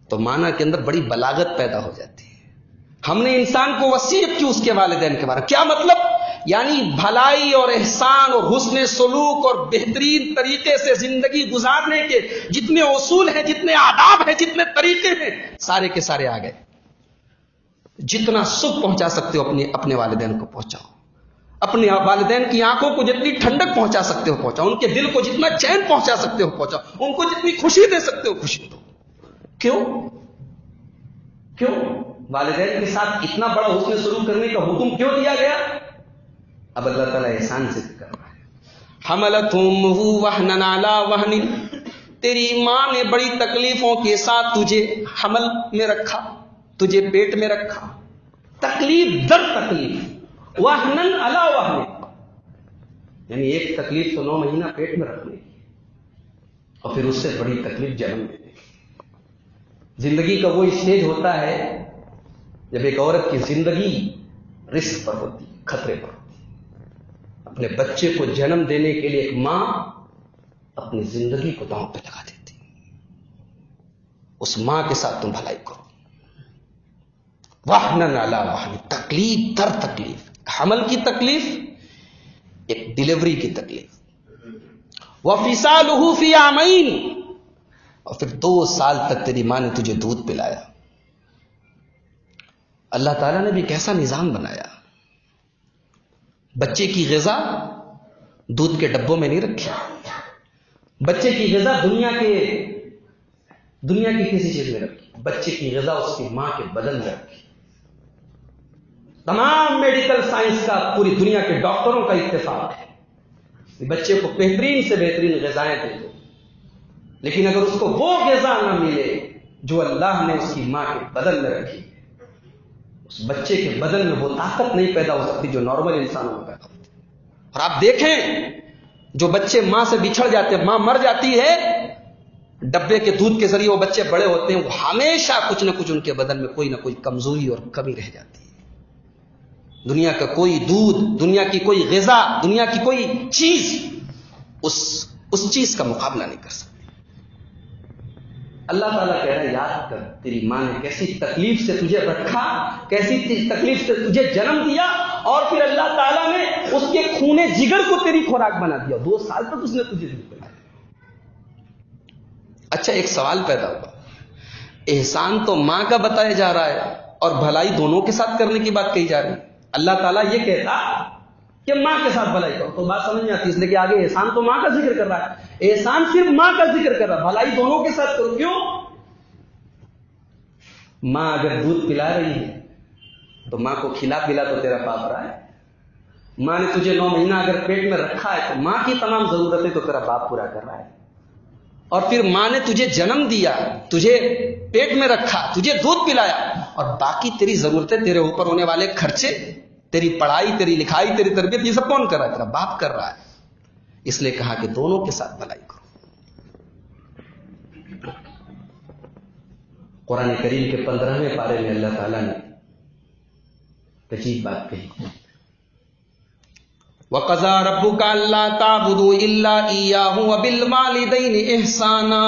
تو معنی کے اندر بڑی بلاغت پیدا ہو جاتی ہے. ہم نے انسان کو وصیت کی اس کے والدین کے بارے میں. کیا مطلب؟ یعنی بھلائی اور احسان اور حسن سلوک اور بہترین طریقے سے زندگی گزارنے کے جتنے اصول ہیں، جتنے آداب ہیں، جتنے طریقے ہیں، سارے کے سارے آ گئے. جتنا سکھ پہنچا سکتے ہو اپنے والدین کو پہنچاؤ، اپنے والدین کی آنکھوں کو جتنی ٹھنڈک پہنچا سکتے ہو پہنچاؤ، ان کے دل کو جتنا چین پہنچا سکتے ہو پہنچاؤ، ان کو جتنی خوشی دے سکتے ہو خوشی دو. کیوں والدین کے ساتھ اتنا بڑا حسن سلوک کرنے کا حکم کیوں دیا گیا؟ اب اللہ تعالیٰ احسان ذکر کر رہا ہے. حملتہ امہ وہنا علی وہن، تیری ماں نے بڑی تکلیفوں کے ساتھ تجھے حمل میں رکھا، تجھے پیٹ میں رکھا، تکلیف در تکلیف، وہنن علی وہن، یعنی ایک تکلیف تو 9 مہینہ پیٹ میں رکھنے کی، اور پھر اس سے بڑی تکلیف جنم دینے کی. زندگی کا وہ اسٹیج ہوتا ہے جب ایک عورت کی زندگی رسک پر ہوتی، خطرے پر ہوتی. اپنے بچے کو جنم دینے کے لیے ایک ماں اپنی زندگی کو داؤں پہ لگا دیتی. اس ماں کے ساتھ تم بھلائی کرو. وہنن علی وہن، تکلیف در تکلیف، حمل کی تکلیف، ایک ڈیلیوری کی تکلیف. وفصالہ فی عامین، اور پھر 2 سال تک تیری ماں نے تجھے دودھ پلایا. اللہ تعالیٰ نے بھی کیسا نظام بنایا. بچے کی غذا دودھ کے ڈبوں میں نہیں رکھی، بچے کی غذا دنیا کی کسی چیز میں رکھی. بچے کی غذا اس کی ماں کے بدن میں رکھی. تمام میڈیکل سائنس کا، پوری دنیا کے ڈاکٹروں کا اتفاق ہے کہ بچے کو بہترین سے بہترین غذائیں دے دو، لیکن اگر اس کو وہ غذا نہ ملے جو اللہ نے اس کی ماں کے بدن میں رکھی، اس بچے کے بدن میں وہ طاقت نہیں پیدا ہو سکتی جو نارمل انسانوں میں پیدا ہوتی. اور آپ دیکھیں جو بچے ماں سے بچھڑ جاتے ہیں، ماں مر جاتی ہے، ڈبے کے دودھ کے ذریعے وہ بچے بڑے ہوتے ہیں، وہ ہمیشہ کچھ نہ کچھ ان کے بدن میں کوئی نہ کوئی کمزوری اور کمی رہ جاتی ہے. دنیا کا کوئی دودھ، دنیا کی کوئی غذا، دنیا کی کوئی چیز اس چیز کا مقابلہ نہیں کر سکتی. اللہ تعالیٰ کہہ رہا ہے یاد کر تیری ماں نے کیسی تکلیف سے تجھے رکھا، کیسی تکلیف سے تجھے جنم دیا، اور پھر اللہ تعالیٰ نے اس کے خونے جگر کو تیری خوراک بنا دیا، 2 سال تک اس نے تجھے دودھ پلایا۔ اچھا ایک سوال پیدا ہوا، احسان تو ماں کا بتایا جا رہا ہے اور بھلائی دونوں کے ساتھ کرنے کی بات کہی جا رہی ہے، اللہ تعالیٰ یہ کہتا کہ ماں کے ساتھ بھلائی کرو تو بات سمجھ نہیں آتی، اس لیے کہ آگے احسان تو ماں کا ذکر کر رہا ہے، احسان صرف ماں کا ذکر کر رہا ہے، بھلائی دونوں کے ساتھ کرو۔ کیوں؟ ماں اگر دودھ پلا رہی ہے تو ماں کو کھلا پلا تو تیرا باپ رہا ہے، ماں نے تجھے 9 مہینہ اگر پیٹ میں رکھا ہے تو ماں کی تمام ضرورتیں تو تیرا باپ پورا کر رہا ہے، اور پھر ماں نے تجھے جنم دیا، تجھے پیٹ میں رکھا، تجھے دودھ پلایا، اور باقی تیری ضرورتیں، تیرے اوپر ہونے والے خرچے، تیری پڑھائی، تیری لکھائی، تیری تربیت، یہ سب کون کر رہا ہے؟ تیرا باپ کر رہا ہے۔ اس لیے کہا کہ دونوں کے ساتھ بھلائی کرو۔ قرآن کریم کے 15ویں پارے میں اللہ تعالیٰ نے عجیب بات کہی، وَقَضَىٰ رَبُّكَ أَلَّا تَعْبُدُوا إِلَّا إِيَّاهُ وَبِالْوَالِدَيْنِ إِحْسَانًا،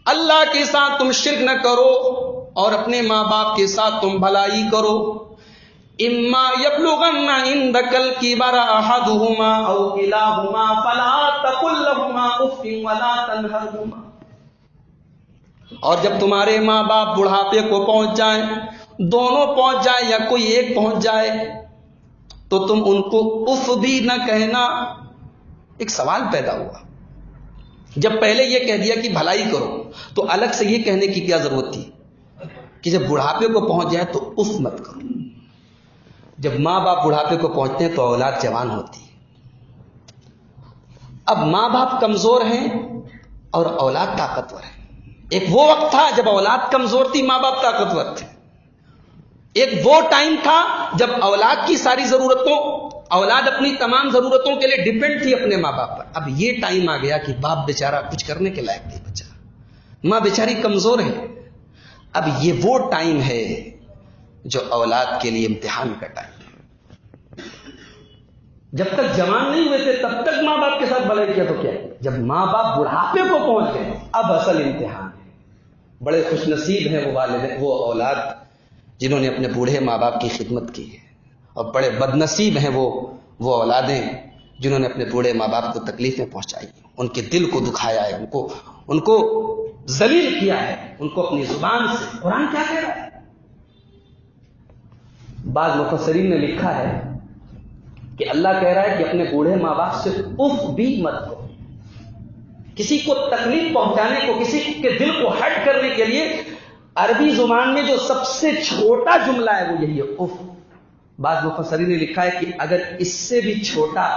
اللہ کے ساتھ تم شرک نہ کرو اور اپنے ماں باپ کے ساتھ تم بھلائی کرو۔ إِمَّا يَبْلُغَنَّ عِندَكَ الْكِبَرَ أَحَدُهُمَا أَوْ كِلَاهُمَا فَلَا تَقُل لَّهُمَا أُفٍّ وَلَا تَنْهَرْهُمَا، اور جب تمہارے ماں باپ بڑھاپے کو پہنچ جائیں، دونوں پہنچ جائے یا کوئی ایک پہنچ جائے، تو تم ان کو اف بھی نہ کہنا۔ ایک سوال پیدا ہوا، جب پہلے یہ کہہ دیا کہ بھلائی کرو تو الگ سے یہ کہنے کی کیا ضرورت تھی کہ جب بڑھاپے کو پہنچ جائے تو اف مت کرو؟ جب ماں باپ بڑھاپے کو پہنچتے ہیں تو اولاد جوان ہوتی ہے، اب ماں باپ کمزور ہیں اور اولاد طاقتور ہے۔ ایک وہ وقت تھا جب اولاد کمزور تھی، ماں باپ طاقتور تھے، ایک وہ ٹائم تھا جب اولاد کی ساری ضرورتوں، اولاد اپنی تمام ضرورتوں کے لیے ڈیپینڈ تھی اپنے ماں باپ پر۔ اب یہ ٹائم آ گیا کہ باپ بیچارہ کچھ کرنے کے لائق نہیں بچا، ماں بیچاری کمزور ہے۔ اب یہ وہ ٹائم ہے جو اولاد کے لیے امتحان کا ٹائم ہے۔ جب تک جوان نہیں ہوئے تھے تب تک ماں باپ کے ساتھ بھلائی کیا تو کیا، جب ماں باپ بڑھاپے کو پہنچ گئے اب اصل امتحان ہے۔ بڑے خوش نصیب ہیں وہ والد، وہ اولاد جنہوں نے اپنے بوڑھے ماں باپ کی خدمت کی ہے، اور بڑے بد نصیب ہیں وہ اولادیں جنہوں نے اپنے بوڑھے ماں باپ کو تکلیفیں پہنچائی، ان کے دل کو دکھایا ہے، ان کو ذلیل کیا ہے، ان کو اپنی زبان سے۔ قرآن کیا کہہ رہا ہے؟ بعض مفسرین نے لکھا ہے کہ اللہ کہہ رہا ہے کہ اپنے بوڑھے ماں باپ سے اف بھی مت کرو۔ کسی کو تکلیف پہنچانے کو، کسی کے دل کو ہرٹ کرنے کے لیے عربی زبان میں جو سب سے چھوٹا جملہ ہے وہ یہی ہے، اف۔ بعض مفسرین نے لکھا ہے کہ اگر اس سے بھی چھوٹا،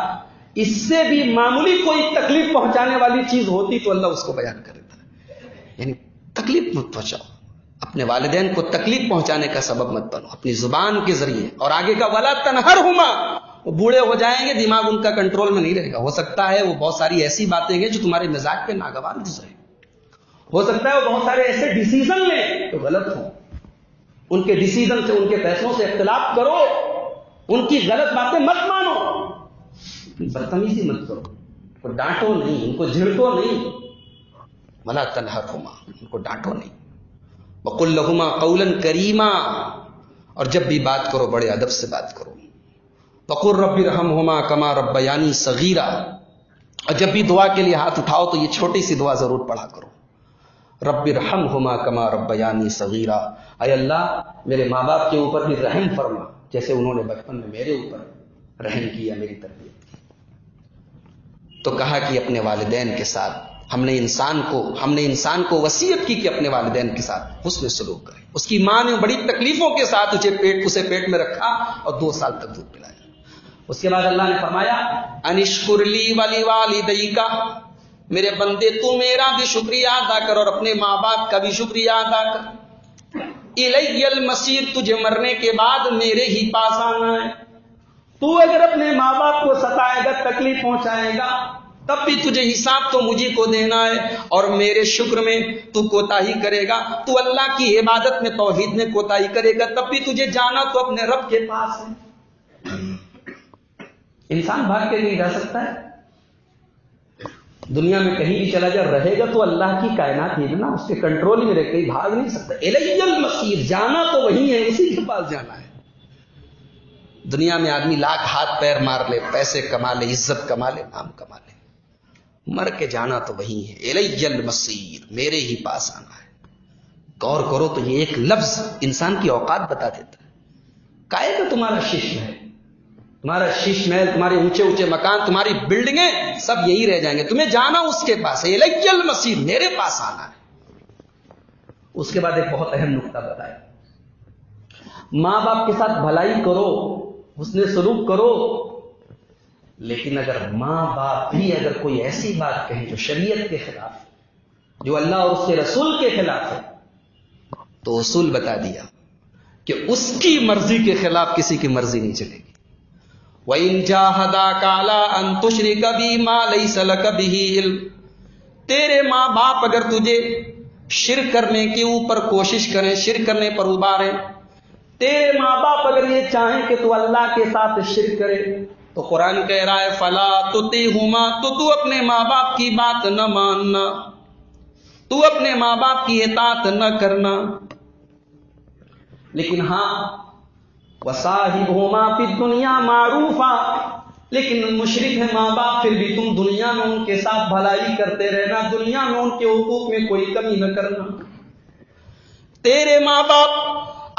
اس سے بھی معمولی کوئی تکلیف پہنچانے والی چیز ہوتی تو اللہ اس کو بیان کر دیتا۔ یعنی تکلیف مت پہنچاؤ، اپنے والدین کو تکلیف پہنچانے کا سبب مت بنو اپنی زبان کے ذریعے۔ اور آگے کا ولا تنہرہما، وہ بوڑھے ہو جائیں گے، دماغ ان کا کنٹرول میں نہیں رہے گا، ہو سکتا ہے وہ بہت ساری ایسی باتیں ہیں جو تمہارے مزاج پہ ناگوار گزرے، ہو سکتا ہے وہ بہت سارے ایسے ڈیسیزن لیں تو غلط ہوں، ان کے ڈیسیزن سے، ان کے فیصلوں سے اختلاف کرو، ان کی غلط باتیں مت مانو، بدتمیزی مت کرو، ان کو ڈانٹو نہیں، ان کو جھڑکو نہیں، ولا تنہرہما، ان کو ڈانٹو نہیں، وقل لہما قولا کریما، اور جب بھی بات کرو بڑے ادب سے بات کرو، وقل رب ارحمہما کما ربیانی صغیرا، اور جب بھی دعا کے لیے ہاتھ اٹھاؤ تو یہ چھوٹی سی دعا ضرور پڑھا کرو، رب ارحمہما کما ربیانی صغیرا، اے اللہ میرے ماں باپ کے اوپر بھی رحم فرما جیسے انہوں نے بچپن میں میرے اوپر رحم کیا، میری تربیت کی۔ تو کہا کہ اپنے والدین کے ساتھ ہم نے انسان کو وصیت کی کہ اپنے والدین کے ساتھ حسن سلوک کرے۔ اس کی ماں نے بڑی تکلیفوں کے ساتھ اسے پیٹ میں رکھا اور 2 سال تک دودھ پلایا۔ اس کے بعد اللہ نے فرمایا انشکر لی ولی والدیک، میرے بندے تو میرا بھی شکریہ ادا کر اور اپنے ماں باپ کا بھی شکریہ ادا کر۔ الی المصیر، تجھے مرنے کے بعد میرے ہی پاس آنا ہے۔ تو اگر اپنے ماں باپ کو ستائے گا، تکلیف پہنچائے گا، تب بھی تجھے حساب تو مجھے کو دینا ہے، اور میرے شکر میں تو کوتاہی کرے گا، تو اللہ کی عبادت میں توحید میں کوتاہی کرے گا، تب بھی تجھے جانا تو اپنے رب کے پاس ہے۔ انسان بھاگ کے نہیں جا سکتا ہے، دنیا میں کہیں بھی چلا جا رہے گا تو اللہ کی کائنات ہی نا، اس کے کنٹرول میں رہ، کہیں بھاگ نہیں سکتا۔ الی المصیر، جانا تو وہی ہے، اسی کے پاس جانا ہے۔ دنیا میں آدمی لاکھ ہاتھ پیر مار لے، پیسے کما لے، عزت کما لے، نام کما لے، مر کے جانا تو وہی ہے، الی المصیر، میرے ہی پاس آنا ہے۔ غور کرو تو یہ ایک لفظ انسان کی اوقات بتا دیتا ہے۔ کائے کا تمہارا شش محل، تمہارا شش محل، تمہارے اونچے اونچے مکان، تمہاری بلڈنگیں سب یہی رہ جائیں گے، تمہیں جانا اس کے پاس ہے، الی المصیر، میرے پاس آنا ہے۔ اس کے بعد ایک بہت اہم نقطہ بتایا، ماں باپ کے ساتھ بھلائی کرو، حسن سلوک کرو، لیکن اگر ماں باپ بھی اگر کوئی ایسی بات کہیں جو شریعت کے خلاف ہے، جو اللہ اور اس کے رسول کے خلاف ہے، تو اصول بتا دیا کہ اس کی مرضی کے خلاف کسی کی مرضی نہیں چلے گی۔ وَإِن جَاهَدَاكَ عَلَىٰ أَن تُشْرِكَ بِي مَا لَيْسَ لَكَ بِهِ عِلْمٌ، تیرے ماں باپ اگر تجھے شرک کرنے کے اوپر کوشش کریں، شرک کرنے پر ابھاریں، تیرے ماں باپ اگر یہ چاہیں کہ تو اللہ کے ساتھ شرک کرے، تو قرآن کہہ رہا ہے فَلَا تُطِعْهُمَا، تو اپنے ماں باپ کی بات نہ ماننا، تو اپنے ماں باپ کی اطاعت نہ کرنا، لیکن ہاں وَصَاحِبْهُمَا فِي الدُّنْيَا مَعْرُوفًا، لیکن مشرک ہے ماں باپ، پھر بھی تم دنیا میں ان کے ساتھ بھلائی کرتے رہنا، دنیا میں ان کے حقوق میں کوئی کمی نہ کرنا۔ تیرے ماں باپ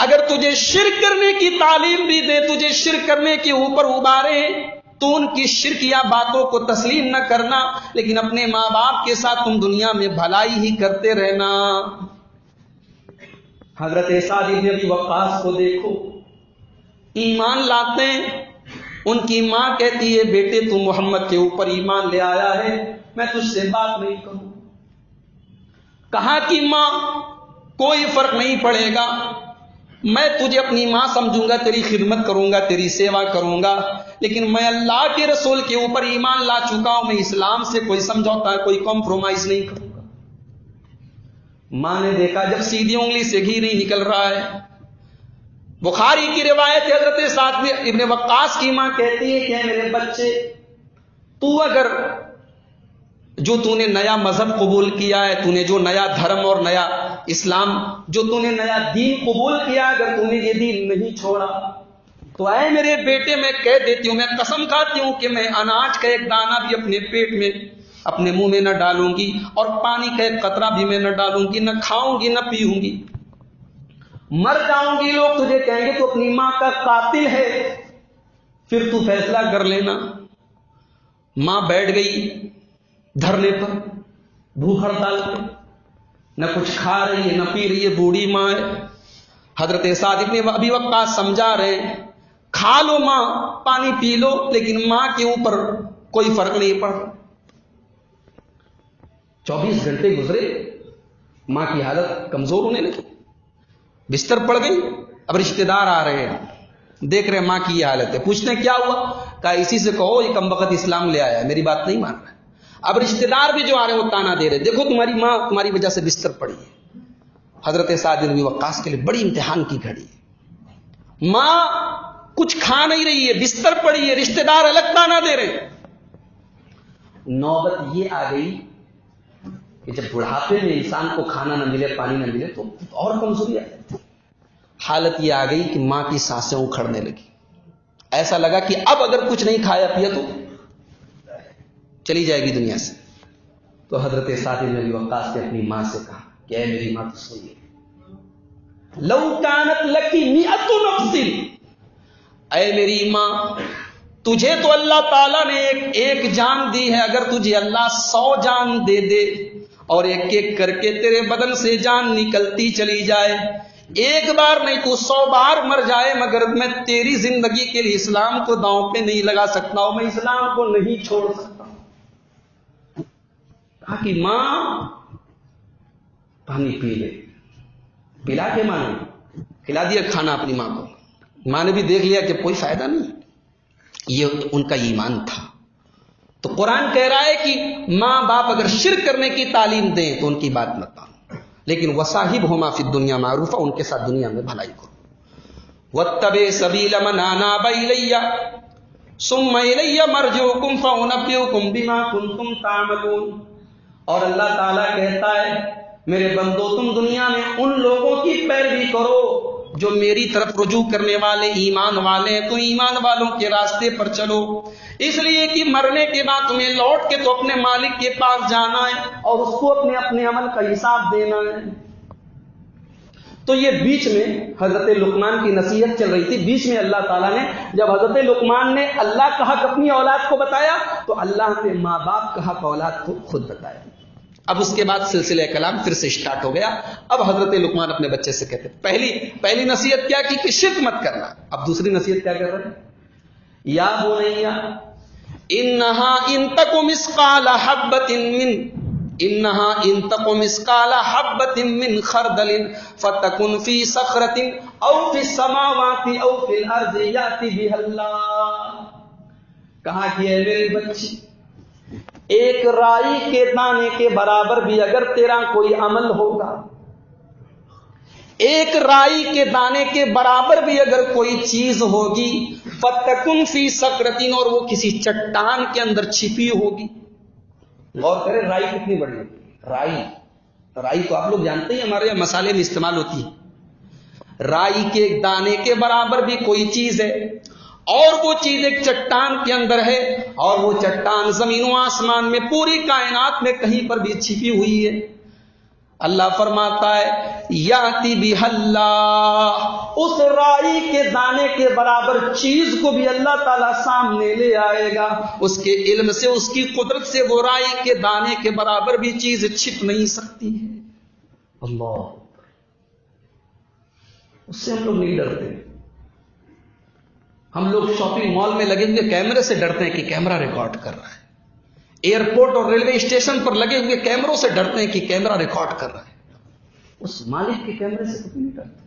اگر تجھے شرک کرنے کی تعلیم بھی دے، تجھے شرک کرنے کے اوپر ابھارے، تو ان کی شرکیہ باتوں کو تسلیم نہ کرنا، لیکن اپنے ماں باپ کے ساتھ تم دنیا میں بھلائی ہی کرتے رہنا۔ حضرت سعد بن ابی وقاص کو دیکھو، ایمان لاتے ہیں، ان کی ماں کہتی ہے بیٹے تو محمد کے اوپر ایمان لے آیا ہے، میں تجھ سے بات نہیں کروں۔ کہا کہ ماں کوئی فرق نہیں پڑے گا، میں تجھے اپنی ماں سمجھوں گا، تیری خدمت کروں گا، تیری سیوا کروں گا، لیکن میں اللہ کے رسول کے اوپر ایمان لا چکا ہوں، میں اسلام سے کوئی سمجھوتا کوئی کمپرومائز نہیں کروں گا۔ ماں نے دیکھا جب سیدھی انگلی سے گھی نہیں نکل رہا ہے، بخاری کی روایت ہے، حضرت سعد ابن وقاص کی ماں کہتی ہے کہ میرے بچے، تو اگر جو تو نے نیا مذہب قبول کیا ہے، تو نے جو نیا دھرم اور نیا اسلام، جو تو نے نیا دین قبول کیا، اگر تو نے یہ دین نہیں چھوڑا، تو اے میرے بیٹے میں کہہ دیتی ہوں، میں قسم کھاتی ہوں کہ میں اناج کا ایک دانہ بھی اپنے پیٹ میں، اپنے منہ میں نہ ڈالوں گی، اور پانی کا ایک قطرہ بھی میں نہ ڈالوں گی، نہ کھاؤں گی نہ پیوں گی، مر جاؤں گی، لوگ تجھے کہیں گے تو اپنی ماں کا قاتل ہے، پھر تو فیصلہ کر لینا۔ ماں بیٹھ گئی دھرنے پر، بھوک ہڑتال پہ، نہ کچھ کھا رہی ہے نہ پی رہی ہے، بوڑھی ماں ہے۔ حضرت سعد ابن ابی وقاص سمجھا رہے ہیں، کھا لو ماں، پانی پی لو، لیکن ماں کے اوپر کوئی فرق نہیں پڑ رہا۔ 24 گھنٹے گزرے، ماں کی حالت کمزور ہونے لگی، بستر پڑ گئی۔ اب رشتہ دار آ رہے ہیں، دیکھ رہے ماں کی یہ حالت ہے، پوچھتے ہیں کیا ہوا؟ کہا اسی سے کہو یہ کمبخت اسلام لے آیا ہے، میری بات نہیں مان رہا ہے۔ اب رشتہ دار بھی جو آ رہے ہیں وہ تانا دے رہے، دیکھو تمہاری ماں تمہاری وجہ سے بستر پڑی ہے۔ حضرت سعد بن ابی وقاص کے لیے بڑی امتحان کی گھڑی ہے، ماں کچھ کھا نہیں رہی ہے، بستر پڑی ہے، رشتہ دار الگ تانا دے رہے۔ نوبت یہ آ گئی کہ جب بڑھاپے میں انسان کو کھانا نہ ملے، پانی نہ ملے، تو اور کمزوری آ جاتی۔ حالت یہ آ گئی کہ ماں کی سانسیں اکھڑنے لگی، ایسا لگا کہ اب اگر کچھ نہیں کھایا پیا تو چلی جائے گی دنیا سے۔ تو حضرت سعد بن ابی وقاص نے اپنی ماں سے کہا کہ اے میری ماں تو سنیے، لو کانت لکی مئۃ نفس، اے میری ماں تجھے تو اللہ تعالیٰ نے ایک جان دی ہے، اگر تجھے اللہ 100 جان دے دے اور ایک ایک کر کے تیرے بدن سے جان نکلتی چلی جائے، ایک بار نہیں تو 100 بار مر جائے، مگر میں تیری زندگی کے لیے اسلام کو داؤں پہ نہیں لگا سکتا ہوں، میں اسلام کو نہیں چھوڑ سکتا۔ کہا کہ ماں پانی پی لے، پلا کے ماں نے کھلا دیا کھانا اپنی ماں کو، ماں نے بھی دیکھ لیا کہ کوئی فائدہ نہیں، یہ ان کا ایمان تھا۔ تو قرآن کہہ رہا ہے کہ ماں باپ اگر شرک کرنے کی تعلیم دیں تو ان کی بات مت مانو، لیکن وصاحبہما فی الدنیا معروفا، ان کے ساتھ دنیا میں بھلائی کرو۔ واتبع سبیل من اناب الی ثم الی مرجعکم فانبئکم بما کنتم تعملون۔ اور اللہ تعالیٰ کہتا ہے میرے بندو تم دنیا میں ان لوگوں کی پیروی کرو جو میری طرف رجوع کرنے والے ایمان والے ہیں، تو ایمان والوں کے راستے پر چلو، اس لیے کہ مرنے کے بعد تمہیں لوٹ کے تو اپنے مالک کے پاس جانا ہے اور اس کو اپنے عمل کا حساب دینا ہے۔ تو یہ بیچ میں حضرت لقمان کی نصیحت چل رہی تھی، بیچ میں اللہ تعالیٰ نے جب حضرت لقمان نے اللہ کا حق اپنی اولاد کو بتایا تو اللہ نے ماں باپ کا حق اولاد کو خود بتایا۔ اب اس کے بعد سلسلہ کلام پھر سے اسٹارٹ ہو گیا۔ اب حضرت لقمان اپنے بچے سے کہتے پہلی نصیحت کیا کی کہ شرک مت کرنا، اب دوسری نصیحت کیا کر رہے ہیں؟ یا بنیا انہا ان تک مثقال حبۃ من خردل فتکن فی صخرۃ او فی السماوات او فی الارض یاتی بها اللہ۔ کہا کہ اے میرے بچے، ایک رائی کے دانے کے برابر بھی اگر تیرا کوئی عمل ہوگا، ایک رائی کے دانے کے برابر بھی اگر کوئی چیز ہوگی، فتکن فی صخرۃ، اور وہ کسی چٹان کے اندر چھپی ہوگی۔ غور کریں رائی کتنی بڑی ہے، رائی تو آپ لوگ جانتے ہیں ہمارے یہاں مسالے میں استعمال ہوتی ہے۔ رائی کے ایک دانے کے برابر بھی کوئی چیز ہے اور وہ چیز ایک چٹان کے اندر ہے، اور وہ چٹان زمین و آسمان میں پوری کائنات میں کہیں پر بھی چھپی ہوئی ہے۔ اللہ فرماتا ہے یاتی بہ اللہ، اس رائی کے دانے کے برابر چیز کو بھی اللہ تعالیٰ سامنے لے آئے گا۔ اس کے علم سے، اس کی قدرت سے وہ رائی کے دانے کے برابر بھی چیز چھپ نہیں سکتی ہے۔ اللہ، اس سے ہم لوگ نہیں ڈرتے۔ ہم لوگ شاپنگ مال میں لگے ہوئے کیمرے سے ڈرتے ہیں کہ کیمرہ ریکارڈ کر رہا ہے، ایئرپورٹ اور ریلوے اسٹیشن پر لگے ہوئے کیمروں سے ڈرتے ہیں کہ کیمرہ ریکارڈ کر رہا ہے۔ اس مالک کے کیمرے سے کبھی نہیں ڈرتے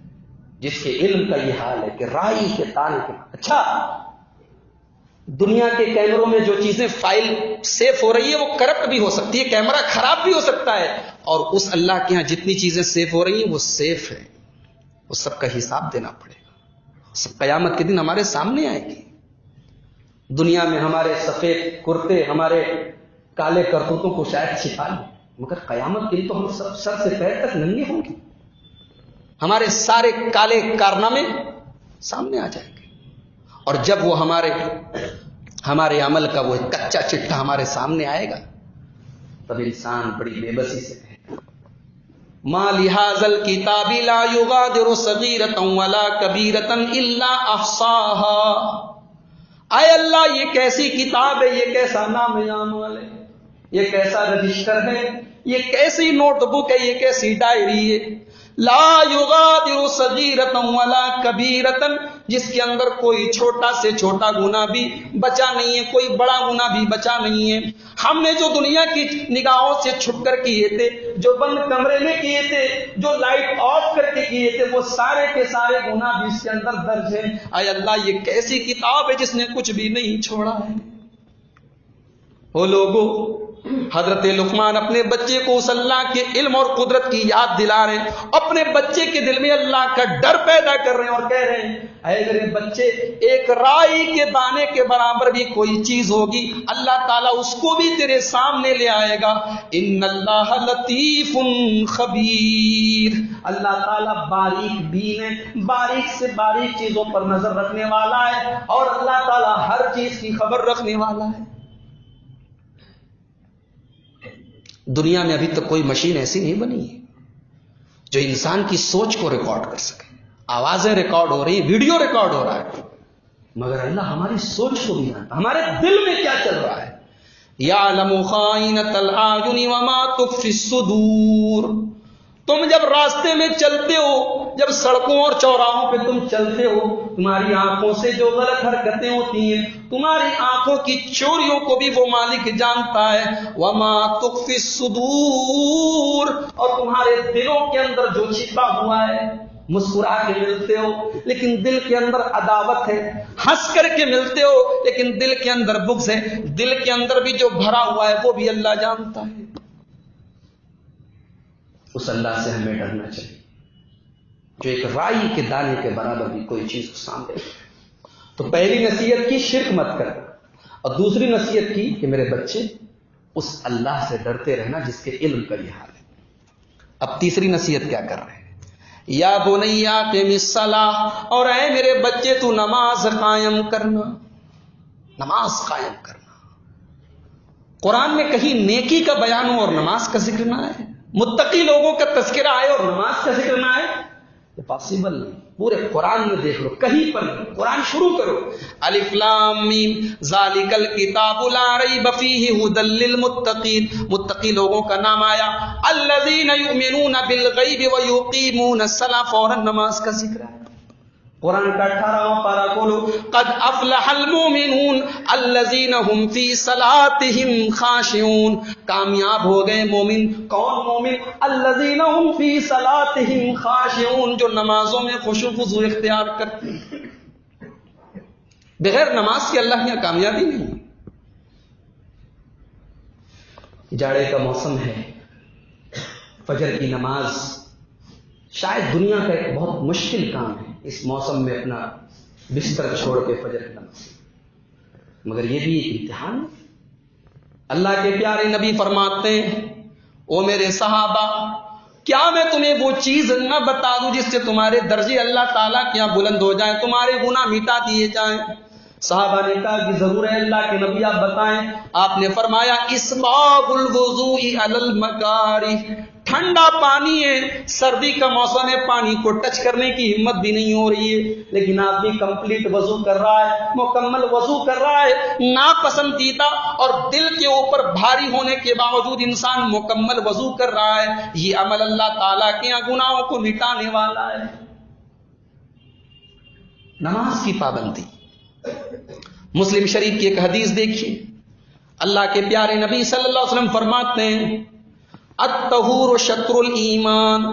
جس کے علم کا یہ حال ہے کہ رائی کے دانے کے۔ اچھا، دنیا کے کیمروں میں جو چیزیں فائل سیف ہو رہی ہے وہ کرپٹ بھی ہو سکتی ہے، کیمرہ خراب بھی ہو سکتا ہے، اور اس اللہ کے ہاں جتنی چیزیں سیف ہو رہی ہیں وہ سیف ہے، وہ سب کا حساب دینا پڑے گا۔ سب قیامت کے دن ہمارے سامنے آئے گی۔ دنیا میں ہمارے سفید کرتے، ہمارے کالے کرتوتوں کو شاید چھپا لیں، مگر قیامت کے دن تو ہم سب سر سے پیر تک ننگے ہوں گے، ہمارے سارے کالے کارنامے سامنے آ جائیں گے، اور جب وہ ہمارے عمل کا وہ کچا چٹھا ہمارے سامنے آئے گا، تب انسان بڑی بے بسی سے کہے ما لہذا الکتاب لا یغادر صغیرۃ ولا کبیرۃ الا احصاها۔ اے اللہ، یہ کیسی کتاب ہے، یہ کیسا نام اعمال ہے، یہ کیسا رجسٹر ہے، یہ کیسی نوٹ بک ہے، یہ کیسی ڈائری ہے۔ لا یغادر صغیرۃ ولا کبیرۃ، جس کے اندر کوئی چھوٹا سے چھوٹا گناہ بھی بچا نہیں ہے، کوئی بڑا گناہ بھی بچا نہیں ہے۔ ہم نے جو دنیا کی نگاہوں سے چھپ کر کیے تھے، جو بند کمرے میں کیے تھے، جو لائٹ آف کر کے کیے تھے، وہ سارے کے سارے گناہ بھی اس کے اندر درج ہیں۔ اے اللہ، یہ کیسی کتاب ہے جس نے کچھ بھی نہیں چھوڑا ہے۔ وہ لوگوں، حضرت لقمان اپنے بچے کو اس اللہ کے علم اور قدرت کی یاد دلا رہے ہیں، اپنے بچے کے دل میں اللہ کا ڈر پیدا کر رہے ہیں اور کہہ رہے ہیں اے میرے بچے، ایک رائی کے دانے کے برابر بھی کوئی چیز ہوگی، اللہ تعالیٰ اس کو بھی تیرے سامنے لے آئے گا۔ ان اللہ لطیف خبیر، اللہ تعالیٰ باریک بین ہے، باریک سے باریک چیزوں پر نظر رکھنے والا ہے، اور اللہ تعالیٰ ہر چیز کی خبر رکھنے والا ہے۔ دنیا میں ابھی تک کوئی مشین ایسی نہیں بنی ہے جو انسان کی سوچ کو ریکارڈ کر سکے۔ آوازیں ریکارڈ ہو رہی ہیں، ویڈیو ریکارڈ ہو رہا ہے، مگر اللہ ہماری سوچ کو بھی جانتا، ہمارے دل میں کیا چل رہا ہے۔ یعلم خائنۃ الاعین وما تخفی الصدور۔ تم جب راستے میں چلتے ہو، جب سڑکوں اور چوراہوں پہ تم چلتے ہو، تمہاری آنکھوں سے جو غلط حرکتیں ہوتی ہیں، تمہاری آنکھوں کی چوریوں کو بھی وہ مالک جانتا ہے۔ وما تخفی الصدور، اور تمہارے دلوں کے اندر جو چھپا ہوا ہے۔ مسکرا کے ملتے ہو لیکن دل کے اندر عداوت ہے، ہنس کر کے ملتے ہو لیکن دل کے اندر بغض ہے، دل کے اندر بھی جو بھرا ہوا ہے وہ بھی اللہ جانتا ہے۔ اس اللہ سے ہمیں ڈرنا چاہیے جو ایک رائی کے دانے کے برابر بھی کوئی چیز کو سامنے۔ تو پہلی نصیحت کی شرک مت کر، اور دوسری نصیحت کی کہ میرے بچے اس اللہ سے ڈرتے رہنا جس کے علم کا یہ حال ہے۔ اب تیسری نصیحت کیا کر رہے ہیں؟ یا بنیا قم الصلاۃ، اور اے میرے بچے تو نماز قائم کرنا، نماز قائم کرنا۔ قرآن میں کہیں نیکی کا بیان ہو اور نماز کا ذکر نہ آئے، متقی لوگوں کا تذکرہ آئے اور نماز کا ذکر نہ آئے، یہ پاسبل نہیں۔ پورے قرآن میں دیکھ لو، کہیں پر قرآن شروع کرو، الف لام میم ذالک الکتاب لا ریب فیہ ھدی للمتقین، متقی لوگوں کا نام آیا، الذین یؤمنون بالغیب ویقیمون الصلاۃ، فوراً نماز کا ذکر آیا۔ قرآن کا 18واں پارہ کھولو، قد افلح المؤمنون الذین هم فی صلاتهم خاشعون، کامیاب ہو گئے مومن۔ کون مومن؟ الذین هم فی صلاتهم خاشعون، جو نمازوں میں خشوع و خضوع اختیار کرتے ہیں۔ بغیر نماز کے اللہ یہاں کامیابی نہیں۔ جاڑے کا موسم ہے، فجر کی نماز شاید دنیا کا ایک بہت مشکل کام ہے، اس موسم میں اپنا بستر چھوڑ کے فجر کی نماز، مگر یہ بھی ایک امتحان ہے۔ اللہ کے پیارے نبی فرماتے ہیں، او میرے صحابہ، کیا میں تمہیں وہ چیز نہ بتا دوں جس سے تمہارے درجے اللہ تعالیٰ کے یہاں بلند ہو جائیں، تمہارے گناہ مٹا دیے جائیں؟ صحابہ نے کہا کہ ضرور ہے اللہ کے نبی، آپ بتائیں۔ آپ نے فرمایا اسباغ الوضوء علی المکارہ، ٹھنڈا پانی ہے، سردی کا موسم ہے، پانی کو ٹچ کرنے کی ہمت بھی نہیں ہو رہی ہے، لیکن آدمی کمپلیٹ وضو کر رہا ہے، مکمل وضو کر رہا ہے، ناپسندیدہ اور دل کے اوپر بھاری ہونے کے باوجود انسان مکمل وضو کر رہا ہے، یہ عمل اللہ تعالیٰ کے یہاں گناہوں کو مٹانے والا ہے۔ نماز کی پابندی، مسلم شریف کی ایک حدیث دیکھیے، اللہ کے پیارے نبی صلی اللہ علیہ وسلم فرماتے ہیں الطہور شطر الایمان،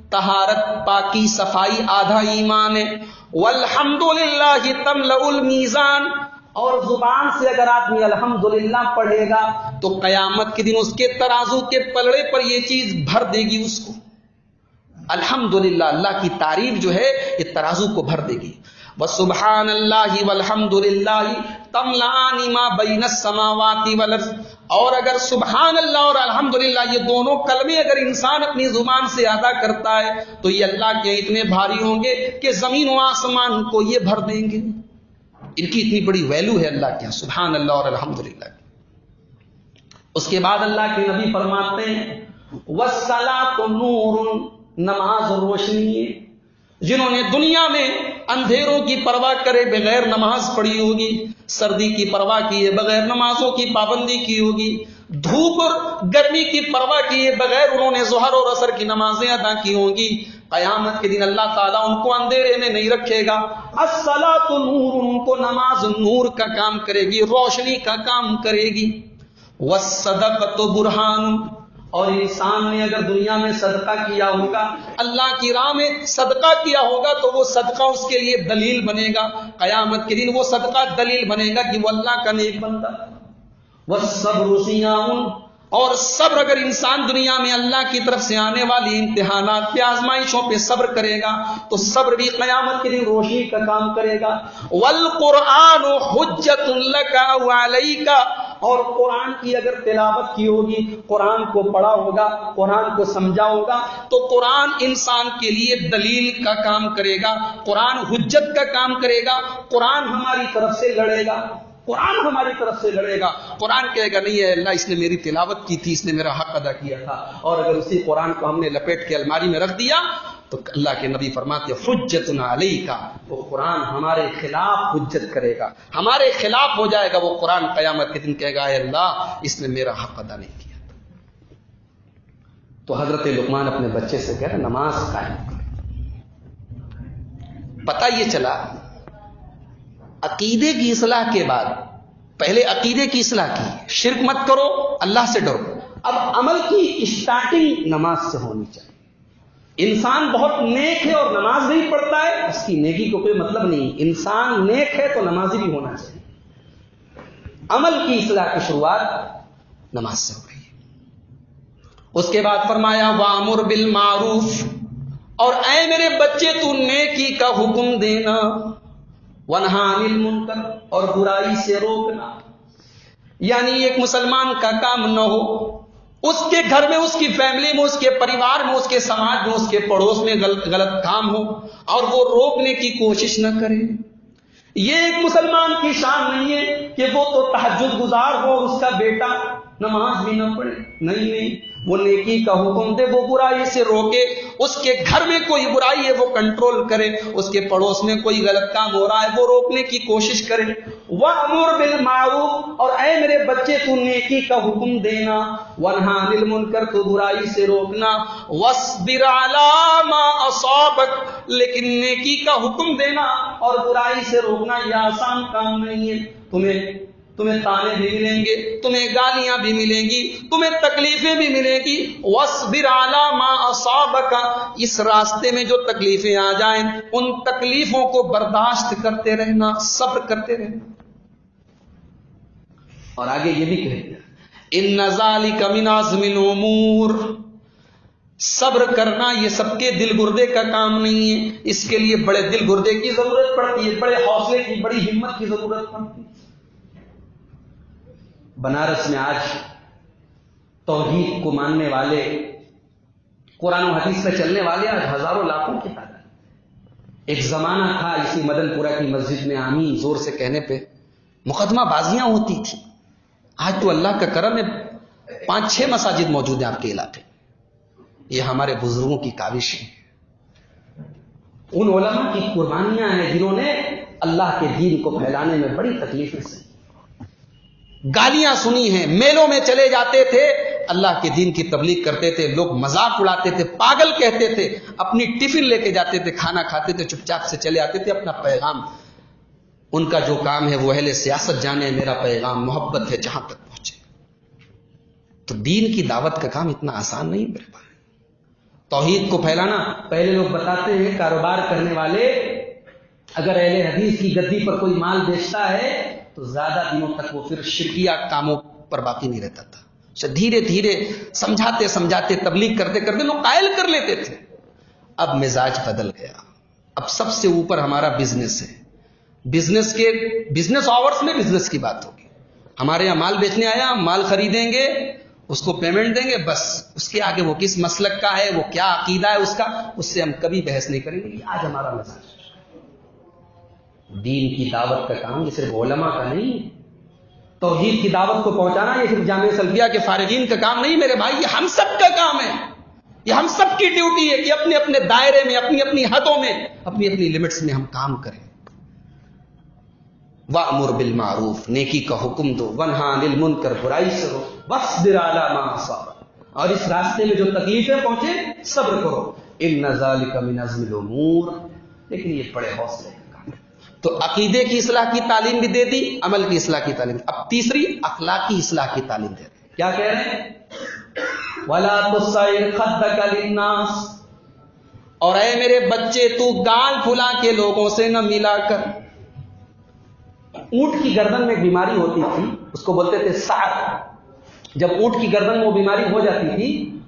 طہارت پاکی صفائی آدھا ایمان ہے، والحمدللہ تملأ المیزان، اور زبان سے اگر آدمی الحمدللہ پڑھے گا تو قیامت کے دن اس کے ترازو کے پلڑے پر یہ چیز بھر دے گی اس کو۔ الحمدللہ، اللہ کی تعریف جو ہے یہ ترازو کو بھر دے گی۔ وسبحان اللہ والحمد للہ تملأان ما بین السماوات والارض، اور اگر سبحان اللہ اور الحمدللہ یہ دونوں کلمے اگر انسان اپنی زبان سے ادا کرتا ہے تو یہ اللہ کے اتنے بھاری ہوں گے کہ زمین و آسمان کو یہ بھر دیں گے۔ ان کی اتنی بڑی ویلو ہے اللہ کے سبحان اللہ اور الحمدللہ۔ اس کے بعد اللہ کے نبی فرماتے ہیں والصلاۃ نور، نماز روشنی ہے۔ جنہوں نے دنیا میں اندھیروں کی پرواہ کرے بغیر نماز پڑھی ہوگی، سردی کی پرواہ کیے بغیر نمازوں کی پابندی کی ہوگی، دھوپ اور گرمی کی پرواہ کیے بغیر انہوں نے ظہر اور عصر کی نمازیں ادا کی ہوں گی، قیامت کے دن اللہ تعالیٰ ان کو اندھیرے میں نہیں رکھے گا۔ الصلاۃ نور، ان کو نماز نور کا کام کرے گی، روشنی کا کام کرے گی۔ والصدقۃ برہان، اور انسان نے اگر دنیا میں صدقہ کیا ہوگا، اللہ کی راہ میں صدقہ کیا ہوگا تو وہ صدقہ اس کے لیے دلیل بنے گا، قیامت کے دن وہ صدقہ دلیل بنے گا کہ وہ اللہ کا نیک بندہ۔ والصبر ضیاء، اور صبر اگر انسان دنیا میں اللہ کی طرف سے آنے والی امتحانات پہ، آزمائشوں پہ صبر کرے گا تو صبر بھی قیامت کے دن روشنی کا کام کرے گا۔ والقرآن حجۃ لک او علیک، اور قرآن کی اگر تلاوت کی ہوگی، قرآن کو پڑھا ہوگا، قرآن کو سمجھا ہوگا تو قرآن انسان کے لیے دلیل کا کام کرے گا، قرآن حجت کا کام کرے گا، قرآن ہماری طرف سے لڑے گا، قرآن ہماری طرف سے لڑے گا۔ قرآن کہے گا نہیں ہے اللہ، اس نے میری تلاوت کی تھی، اس نے میرا حق ادا کیا تھا، اور اگر اسی قرآن کو ہم نے لپیٹ کے الماری میں رکھ دیا تو اللہ کے نبی فرماتے حجت علیک، وہ قرآن ہمارے خلاف حجت کرے گا، ہمارے خلاف ہو جائے گا وہ قرآن، قیامت کے دن کہے گا اے اللہ اس نے میرا حق ادا نہیں کیا تھا۔ تو حضرت لقمان اپنے بچے سے کہہ رہے نماز قائم کر۔ پتہ یہ چلا عقیدے کی اصلاح کے بعد، پہلے عقیدے کی اصلاح کی، شرک مت کرو، اللہ سے ڈرو، اب عمل کی اسٹارٹنگ نماز سے ہونی چاہیے۔ انسان بہت نیک ہے اور نماز نہیں پڑھتا ہے، اس کی نیکی کو کوئی مطلب نہیں، انسان نیک ہے تو نمازی بھی ہونا چاہیے۔ عمل کی اصلاح کی شروعات نماز سے ہو رہی ہے۔ اس کے بعد فرمایا وَأْمُرْ بِالْمَعْرُوفِ، اور اے میرے بچے تو نیکی کا حکم دینا، وَنْهَا عَنِ الْمُنْكَرِ، اور برائی سے روکنا، یعنی ایک مسلمان کا کام نہ ہو اس کے گھر میں، اس کی فیملی میں، اس کے پریوار میں، اس کے سماج میں، اس کے پڑوس میں غلط کام ہو اور وہ روکنے کی کوشش نہ کرے. یہ ایک مسلمان کی شان نہیں ہے کہ وہ تو تہجد گزار ہو اور اس کا بیٹا نماز بھی نہ پڑھے. نہیں، وہ نیکی کا حکم دے، وہ برائی سے روکے. اس کے گھر میں کوئی برائی ہے وہ کنٹرول کرے، اس کے پڑوس میں کوئی غلط کام ہو رہا ہے وہ روکنے کی کوشش کرے. وَأْمُرْ بِالْمَعْرُوفِ، اور اے میرے بچے تو نیکی کا حکم دینا. وَانْهَ عَنِ الْمُنْکَرِ، تو برائی سے روکنا. وَاصْبِرْ عَلَىٰ مَا أَصَابَكَ، لیکن نیکی کا حکم دینا اور برائی سے روکنا یہ آسان کام نہیں ہے. تمہیں تانے بھی ملیں گے، تمہیں گالیاں بھی ملیں گی، تمہیں تکلیفیں بھی ملیں گی. وَاصْبِرْ عَلَىٰ مَا أَصَابَكَ، اس راستے میں جو تکلیفیں آ جائیں ان تکلیفوں کو برداشت کرتے رہنا، صبر کرتے رہنا. اور آگے یہ بھی کہہ دیا إِنَّ ذَلِكَ مِنْ عَزْمِ الْأُمُورِ، صبر کرنا یہ سب کے دل گردے کا کام نہیں ہے، اس کے لیے بڑے دل گردے کی ضرورت پڑتی ہے، بڑے حوصلے کی، بڑی ہمت کی ضرورت پڑتی ہے. بنارس میں آج توحید کو ماننے والے، قرآن و حدیث میں چلنے والے آج ہزاروں لاکھوں کی تعداد. ایک زمانہ تھا اسی مدن پورہ کی مسجد میں آمین زور سے کہنے پہ مقدمہ بازیاں ہوتی تھی. آج تو اللہ کا کرم ہے 5-6 مساجد موجود ہیں آپ کے علاقے. یہ ہمارے بزرگوں کی کاوش ہے، ان علماء کی قربانیاں ہیں جنہوں نے اللہ کے دین کو پھیلانے میں بڑی تکلیفیں سہی. گالیاں سنی ہیں، میلوں میں چلے جاتے تھے، اللہ کے دین کی تبلیغ کرتے تھے، لوگ مذاق اڑاتے تھے، پاگل کہتے تھے، اپنی ٹفن لے کے جاتے تھے، کھانا کھاتے تھے، چپ چاپ سے چلے آتے تھے. اپنا پیغام، ان کا جو کام ہے وہ اہل سیاست جانے، میرا پیغام محبت ہے جہاں تک پہنچے. تو دین کی دعوت کا کام اتنا آسان نہیں میرے پاس. توحید کو پھیلانا، پہلے لوگ بتاتے ہیں کاروبار کرنے والے اگر اہل حدیث کی گدی پر کوئی مال بیچتا ہے تو زیادہ دنوں تک وہ پھر شرکیہ کاموں پر باقی نہیں رہتا تھا. دھیرے دھیرے سمجھاتے سمجھاتے تبلیغ کرتے کرتے لوگ قائل کر لیتے تھے. اب مزاج بدل گیا، اب سب سے اوپر ہمارا بزنس ہے. بزنس آورز میں بزنس کی بات ہوگی. ہمارے یہاں مال بیچنے آیا، ہم مال خریدیں گے، اس کو پیمنٹ دیں گے، بس اس کے آگے وہ کس مسلک کا ہے، وہ کیا عقیدہ ہے اس کا، اس سے ہم کبھی بحث نہیں کریں گے. یہ آج ہمارا مزاج. دین کی دعوت کا کام یہ صرف علماء کا نہیں ہے. توحید کی دعوت کو پہنچانا یہ صرف جامعہ سلفیہ کے فارغین کا کام نہیں میرے بھائی، یہ ہم سب کا کام ہے. یہ ہم سب کی ڈیوٹی ہے کہ اپنے اپنے دائرے میں، اپنی اپنی حدوں میں، اپنی اپنی لمٹس میں ہم کام کریں. وَأْمُرْ بِالْمَعْرُوفِ، نیکی کا حکم دو. وَانْهَ عَنِ الْمُنْکَرِ، برائی سے رو. وَاصْبِرْ عَلَىٰ مَا أَصَابَكَ، اور اس راستے میں جو تکلیفیں پہنچے صبر کرو. إِنَّ ذَلِكَ مِنْ عَزْمِ الْأُمُورِ، لیکن یہ بڑے حوصلے کا کام ہے. تو عقیدے کی اصلاح کی تعلیم بھی دے دی، عمل کی اصلاح کی تعلیم. اب تیسری اخلاقی اصلاح کی تعلیم دے رہے. کیا کہہ رہے ہیں؟ وَلَا تُصَعِّرْ خَدَّكَ لِلنَّاسِ، اور اے میرے بچے تو گال پھلا کے لوگوں سے نہ ملا کر. اونٹ کی گردن میں بیماری ہوتی تھی، اس کو بولتے تھے سعر. جب اونٹ کی گردن میں وہ بیماری ہو جاتی تھی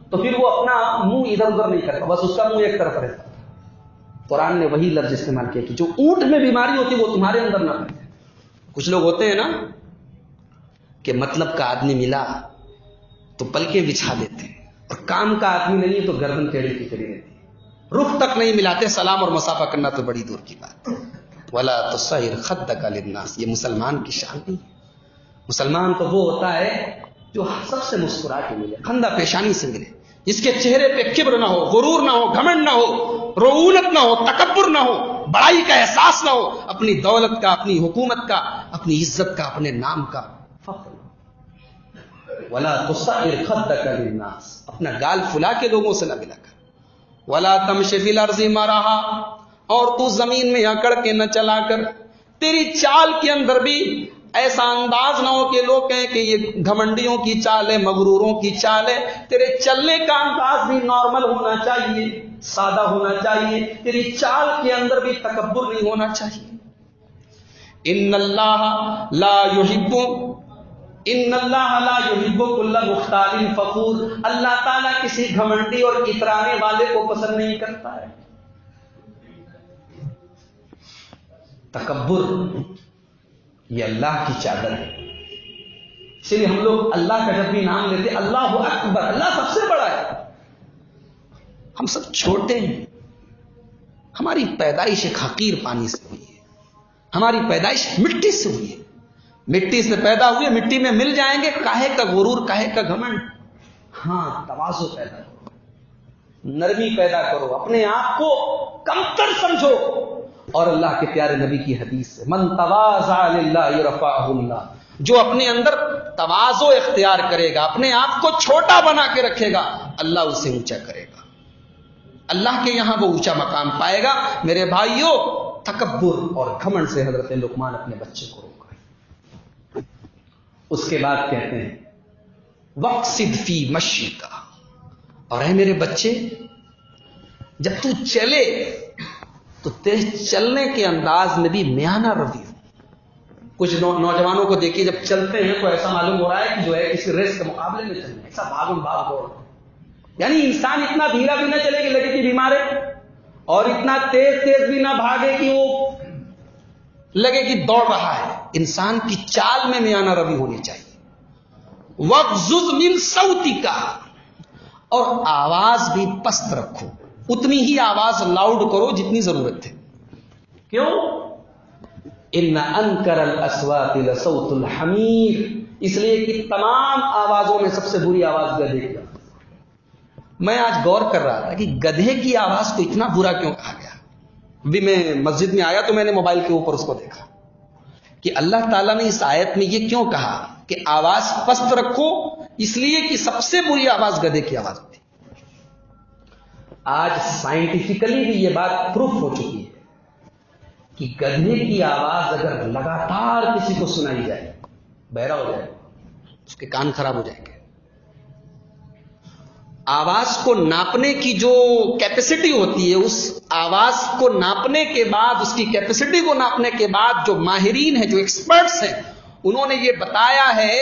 تو پھر وہ اپنا منہ ادھر ادھر نہیں کرتا، بس اس کا منہ ایک طرف رہتا. قرآن نے وہی لفظ استعمال کیا کہ جو اونٹ میں بیماری ہوتی وہ تمہارے اندر نہ رہے. کچھ لوگ ہوتے ہیں نا کہ مطلب کا آدمی ملا تو پلکیں بچھا دیتے ہیں، اور کام کا آدمی نہیں تو گردن ٹیڑھی کی ٹیڑھی رہتی ہے، رخ تک نہیں ملاتے. سلام اور مسافہ کرنا تو بڑی دور کی بات. وَلَا تُصَعِّرْ خَدَّكَ لِلنَّاسِ، یہ مسلمان کی شان نہیں. مسلمان تو وہ ہوتا ہے جو سب سے مسکرا کے ملے، خندہ پیشانی سے ملے، جس کے چہرے پہ کبر نہ ہو، غرور نہ ہو، گھمنڈ نہ ہو، رعونت نہ ہو، تکبر نہ ہو، بڑائی کا احساس نہ ہو، اپنی دولت کا، اپنی حکومت کا، اپنی عزت کا، اپنے نام کا فخر. وَلَا تُصَعِّرْ خَدَّكَ لِلنَّاسِ، اپنا گال پھلا کے لوگوں سے نہ ملا کر. وَلَا تَمْشِ فِي الْأَرْضِ مَرَحًا، اور تو زمین میں اکڑ کے نہ چلا کر. تیری چال کے اندر بھی ایسا انداز نہ ہو کہ لوگ کہیں کہ یہ گھمنڈیوں کی چال ہے، مغروروں کی چال ہے. تیرے چلنے کا انداز بھی نارمل ہونا چاہیے، سادہ ہونا چاہیے. تیری چال کے اندر بھی تکبر نہیں ہونا چاہیے. ان اللہ لا يحب كل مختال فخور، اللہ تعالیٰ کسی گھمنڈی اور اترانے والے کو پسند نہیں کرتا ہے. تکبر یہ اللہ کی چادر ہے. اسی لیے ہم لوگ اللہ کا جب بھی نام لیتے اللہ اکبر، اللہ سب سے بڑا ہے، ہم سب چھوٹے ہیں. ہماری پیدائش ایک حقیر پانی سے ہوئی ہے، ہماری پیدائش مٹی سے ہوئی ہے، مٹی سے پیدا ہوئے، مٹی میں مل جائیں گے. کاہے کا غرور، کاہے کا گھمنڈ. ہاں، تواضع پیدا کرو، نرمی پیدا کرو، اپنے آپ کو کمتر سمجھو. اور اللہ کے پیارے نبی کی حدیث سے من تواضع للہ رفعہ اللہ، جو اپنے اندر تواضع اختیار کرے گا، اپنے آپ کو چھوٹا بنا کے رکھے گا، اللہ اسے اونچا کرے گا، اللہ کے یہاں وہ اونچا مقام پائے گا. میرے بھائیوں، تکبر اور گھمنڈ سے حضرت لقمان اپنے بچے کو روکا. اس کے بعد کہتے ہیں وقصد فی مشیک، اور اے میرے بچے، جب تو چلے تو تیرے چلنے کے انداز میں بھی میانہ روی ہو. کچھ نوجوانوں کو دیکھیے جب چلتے ہیں تو ایسا معلوم ہو رہا ہے کہ جو ہے کسی ریس کے مقابلے میں چلنا، ایسا بھاگم بھاگ دوڑ. یعنی انسان اتنا دھیرا بھی نہ چلے کہ لگے کہ بیمار ہے، اور اتنا تیز بھی نہ بھاگے کہ وہ لگے کہ دوڑ رہا ہے. انسان کی چال میں میانہ روی ہونی چاہیے. وَغْضُضْ مِنْ صَوْتِكَ، اور آواز بھی پست رکھو، اتنی ہی آواز لاؤڈ کرو جتنی ضرورت ہے. کیوں؟ ان انکر الاصوات لصوت الحمیر، اس لیے کہ تمام آوازوں میں سب سے بری آواز گدھے کی. میں آج غور کر رہا تھا کہ گدھے کی آواز کو اتنا برا کیوں کہا گیا. ابھی میں مسجد میں آیا تو میں نے موبائل کے اوپر اس کو دیکھا کہ اللہ تعالیٰ نے اس آیت میں یہ کیوں کہا کہ آواز پست رکھو، اس لیے کہ سب سے بری آواز گدھے کی آواز ہوتی. آج سائنٹیفکلی بھی یہ بات پروف ہو چکی ہے کہ گدھے کی آواز اگر لگاتار کسی کو سنائی جائے، بہرا ہو جائے، اس کے کان خراب ہو جائیں گے. آواز کو ناپنے کی جو کیپیسٹی ہوتی ہے، اس آواز کو ناپنے کے بعد، اس کی کیپیسٹی کو ناپنے کے بعد جو ماہرین ہیں، جو ایکسپرٹس ہیں، انہوں نے یہ بتایا ہے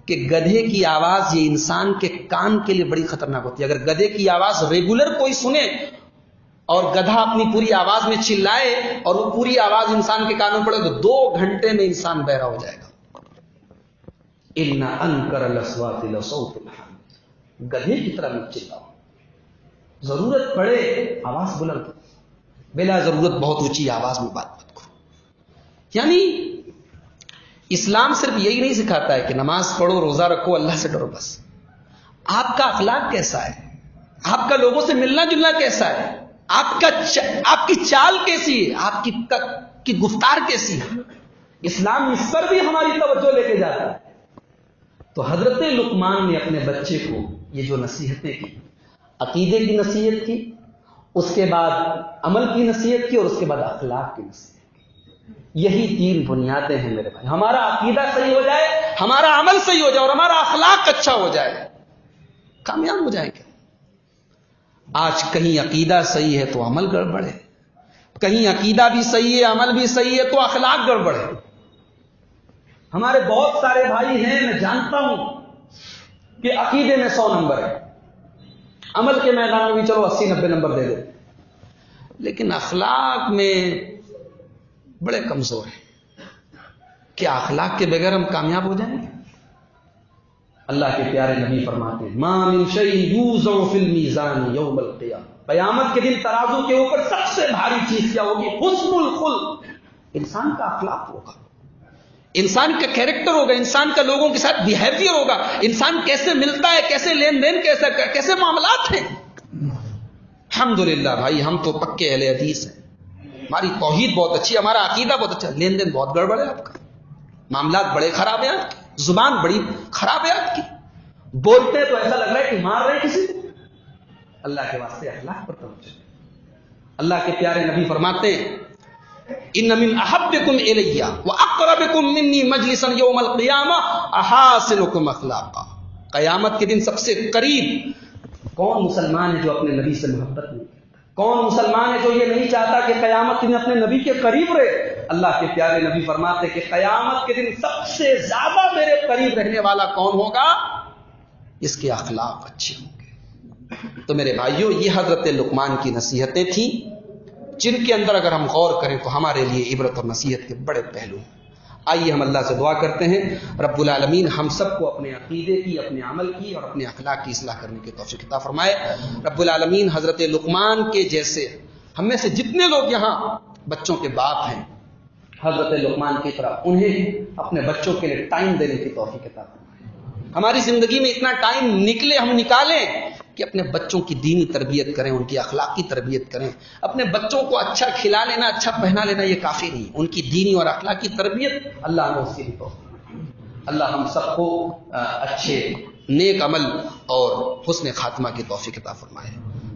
کہ گدھے کی آواز یہ انسان کے کان کے لیے بڑی خطرناک ہوتی ہے. اگر گدھے کی آواز ریگولر کوئی سنے اور گدھا اپنی پوری آواز میں چلائے اور وہ پوری آواز انسان کے کانوں پڑے تو 2 گھنٹے میں انسان بہرا ہو جائے گا. ان انکر الاصوات لصوت الحمیر، گدھے کی طرح مت چلاؤ. ضرورت پڑے آواز بلند کرو، بلا ضرورت بہت اونچی آواز میں بات مت کرو. یعنی اسلام صرف یہی نہیں سکھاتا ہے کہ نماز پڑھو، روزہ رکھو، اللہ سے ڈرو. بس آپ کا اخلاق کیسا ہے، آپ کا لوگوں سے ملنا جلنا کیسا ہے، آپ کی چال کیسی ہے، آپ کی گفتار کیسی ہے، اسلام اس پر بھی ہماری توجہ لے کے جاتا ہے. تو حضرت لقمان نے اپنے بچے کو یہ جو نصیحتیں کی، عقیدے کی نصیحت کی، اس کے بعد عمل کی نصیحت کی، اور اس کے بعد اخلاق کی نصیحت کی. یہی 3 بنیادیں ہیں میرے بھائی. ہمارا عقیدہ صحیح ہو جائے، ہمارا عمل صحیح ہو جائے اور ہمارا اخلاق اچھا ہو جائے، کامیاب ہو جائیں گے. آج کہیں عقیدہ صحیح ہے تو عمل گڑبڑ ہے، کہیں عقیدہ بھی صحیح ہے، عمل بھی صحیح ہے تو اخلاق گڑبڑ ہے. ہمارے بہت سارے بھائی ہیں، میں جانتا ہوں کہ عقیدے میں 100 نمبر ہے، عمل کے میدان میں بھی چلو 80-90 نمبر دے دو، لیکن اخلاق میں بڑے کمزور ہیں. کیا اخلاق کے بغیر ہم کامیاب ہو جائیں گے؟ اللہ کے پیارے نبی فرماتے ہیں ما من شیء یوضع فی المیزان یوم القیامہ، قیامت کے دن ترازو کے اوپر سب سے بھاری چیز کیا ہوگی؟ حسن الخلق، انسان کا اخلاق ہوگا، انسان کا کیریکٹر ہوگا، انسان کا لوگوں کے ساتھ بیہیویئر ہوگا، انسان کیسے ملتا ہے، کیسے لین دین، کیسے معاملات ہیں. الحمدللہ بھائی، ہم تو پکے اہل حدیث ہیں، ہماری توحید بہت اچھی، ہمارا عقیدہ بہت اچھا، لین دین بہت گڑبڑ ہے آپ کا، معاملات بڑے خراب ہیں آپ کی، زبان بڑی خراب ہے آپ کی، بولتے تو ایسا لگ رہا ہے کہ مار رہے کسی کو. اللہ کے واسطے اخلاق پر توجہ. اللہ کے پیارے نبی فرماتے ہیں ان من احبکم الی واقربکم منی مجلسا یوم القیامہ احاسنکم اخلاقا. قیامت کے دن سب سے قریب کون مسلمان ہے جو اپنے نبی سے محبت نہیں کرتا؟ کون مسلمان ہے جو یہ نہیں چاہتا کہ قیامت کے دن اپنے نبی کے قریب رہے؟ اللہ کے پیارے نبی فرماتے کہ قیامت کے دن سب سے زیادہ میرے قریب رہنے والا کون ہوگا؟ اس کے اخلاق اچھے ہوں گے. تو میرے بھائیوں، یہ حضرت لقمان کی نصیحتیں تھیں جن کے اندر اگر ہم غور کریں تو ہمارے لیے عبرت اور نصیحت کے بڑے پہلو ہیں. آئیے ہم اللہ سے دعا کرتے ہیں رب العالمین ہم سب کو اپنے عقیدے کی، اپنے عمل کی اور اپنے اخلاق کی اصلاح کرنے کی توفیق عطا فرمائے۔ رب العالمین حضرت لقمان کے جیسے ہم میں سے جتنے لوگ یہاں بچوں کے باپ ہیں، حضرت لقمان کی طرح انہیں اپنے بچوں کے لیے ٹائم دینے کی توفیق عطا فرمائے۔ ہماری زندگی میں اتنا ٹائم ہم نکالیں کہ اپنے بچوں کی دینی تربیت کریں، ان کی اخلاقی تربیت کریں۔ اپنے بچوں کو اچھا کھلا لینا، اچھا پہنا لینا یہ کافی نہیں، ان کی دینی اور اخلاقی تربیت اللہ ہمیں اس کی بھی توفیق، اللہ ہم سب کو اچھے نیک عمل اور حسن خاتمہ کی توفیق عطا فرمائے۔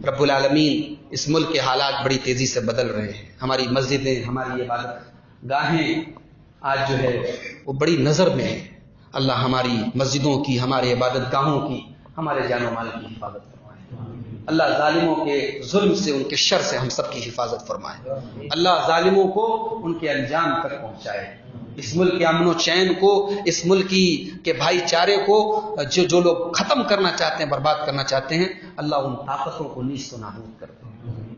رب العالمین اس ملک کے حالات بڑی تیزی سے بدل رہے ہیں، ہماری مسجدیں، ہماری عبادت گاہیں آج جو ہے وہ بڑی نظر میں ہیں۔ اللہ ہماری مسجدوں کی، ہمارے عبادت گاہوں کی، ہمارے جان و مال کی حفاظت فرمائے۔ اللہ ظالموں کے ظلم سے، ان کے شر سے ہم سب کی حفاظت فرمائے۔ اللہ ظالموں کو ان کے انجام تک پہنچائے۔ اس ملک کے امن و چین کو، اس ملک کے بھائی چارے کو جو لوگ ختم کرنا چاہتے ہیں، برباد کرنا چاہتے ہیں، اللہ ان طاقتوں کو نیست و نابود کر دے،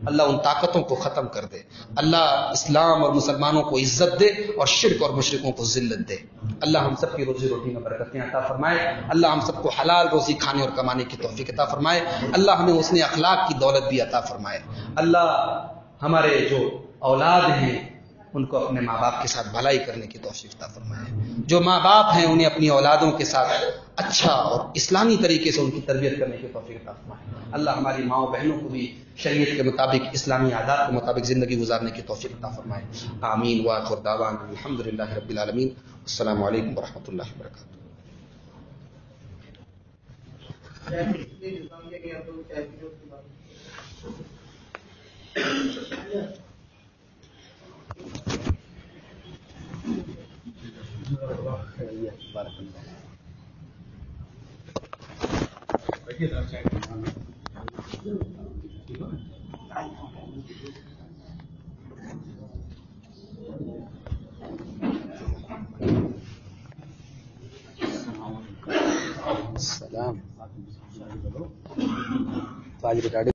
اللہ ان طاقتوں کو ختم کر دے۔ اللہ اسلام اور مسلمانوں کو عزت دے اور شرک اور مشرکوں کو ذلت دے۔ اللہ ہم سب کی روزی روٹی میں برکتیں عطا فرمائے۔ اللہ ہم سب کو حلال روزی کھانے اور کمانے کی توفیق عطا فرمائے۔ اللہ ہمیں حسن اخلاق کی دولت بھی عطا فرمائے۔ اللہ ہمارے جو اولاد ہیں ان کو اپنے ماں باپ کے ساتھ بھلائی کرنے کی توفیق عطا فرمائے۔ جو ماں باپ ہیں انہیں اپنی اولادوں کے ساتھ اچھا اور اسلامی طریقے سے ان کی تربیت کرنے کی توفیق عطا فرمائے۔ اللہ ہماری ماؤں بہنوں کو بھی شریعت کے مطابق، اسلامی عادات کے مطابق زندگی گزارنے کی توفیق عطا فرمائے۔ آمین وآخر دعوانا الحمدللہ رب العالمین۔ السلام علیکم ورحمۃ اللہ وبرکاتہ۔ السلام تو آج ریکارڈنگ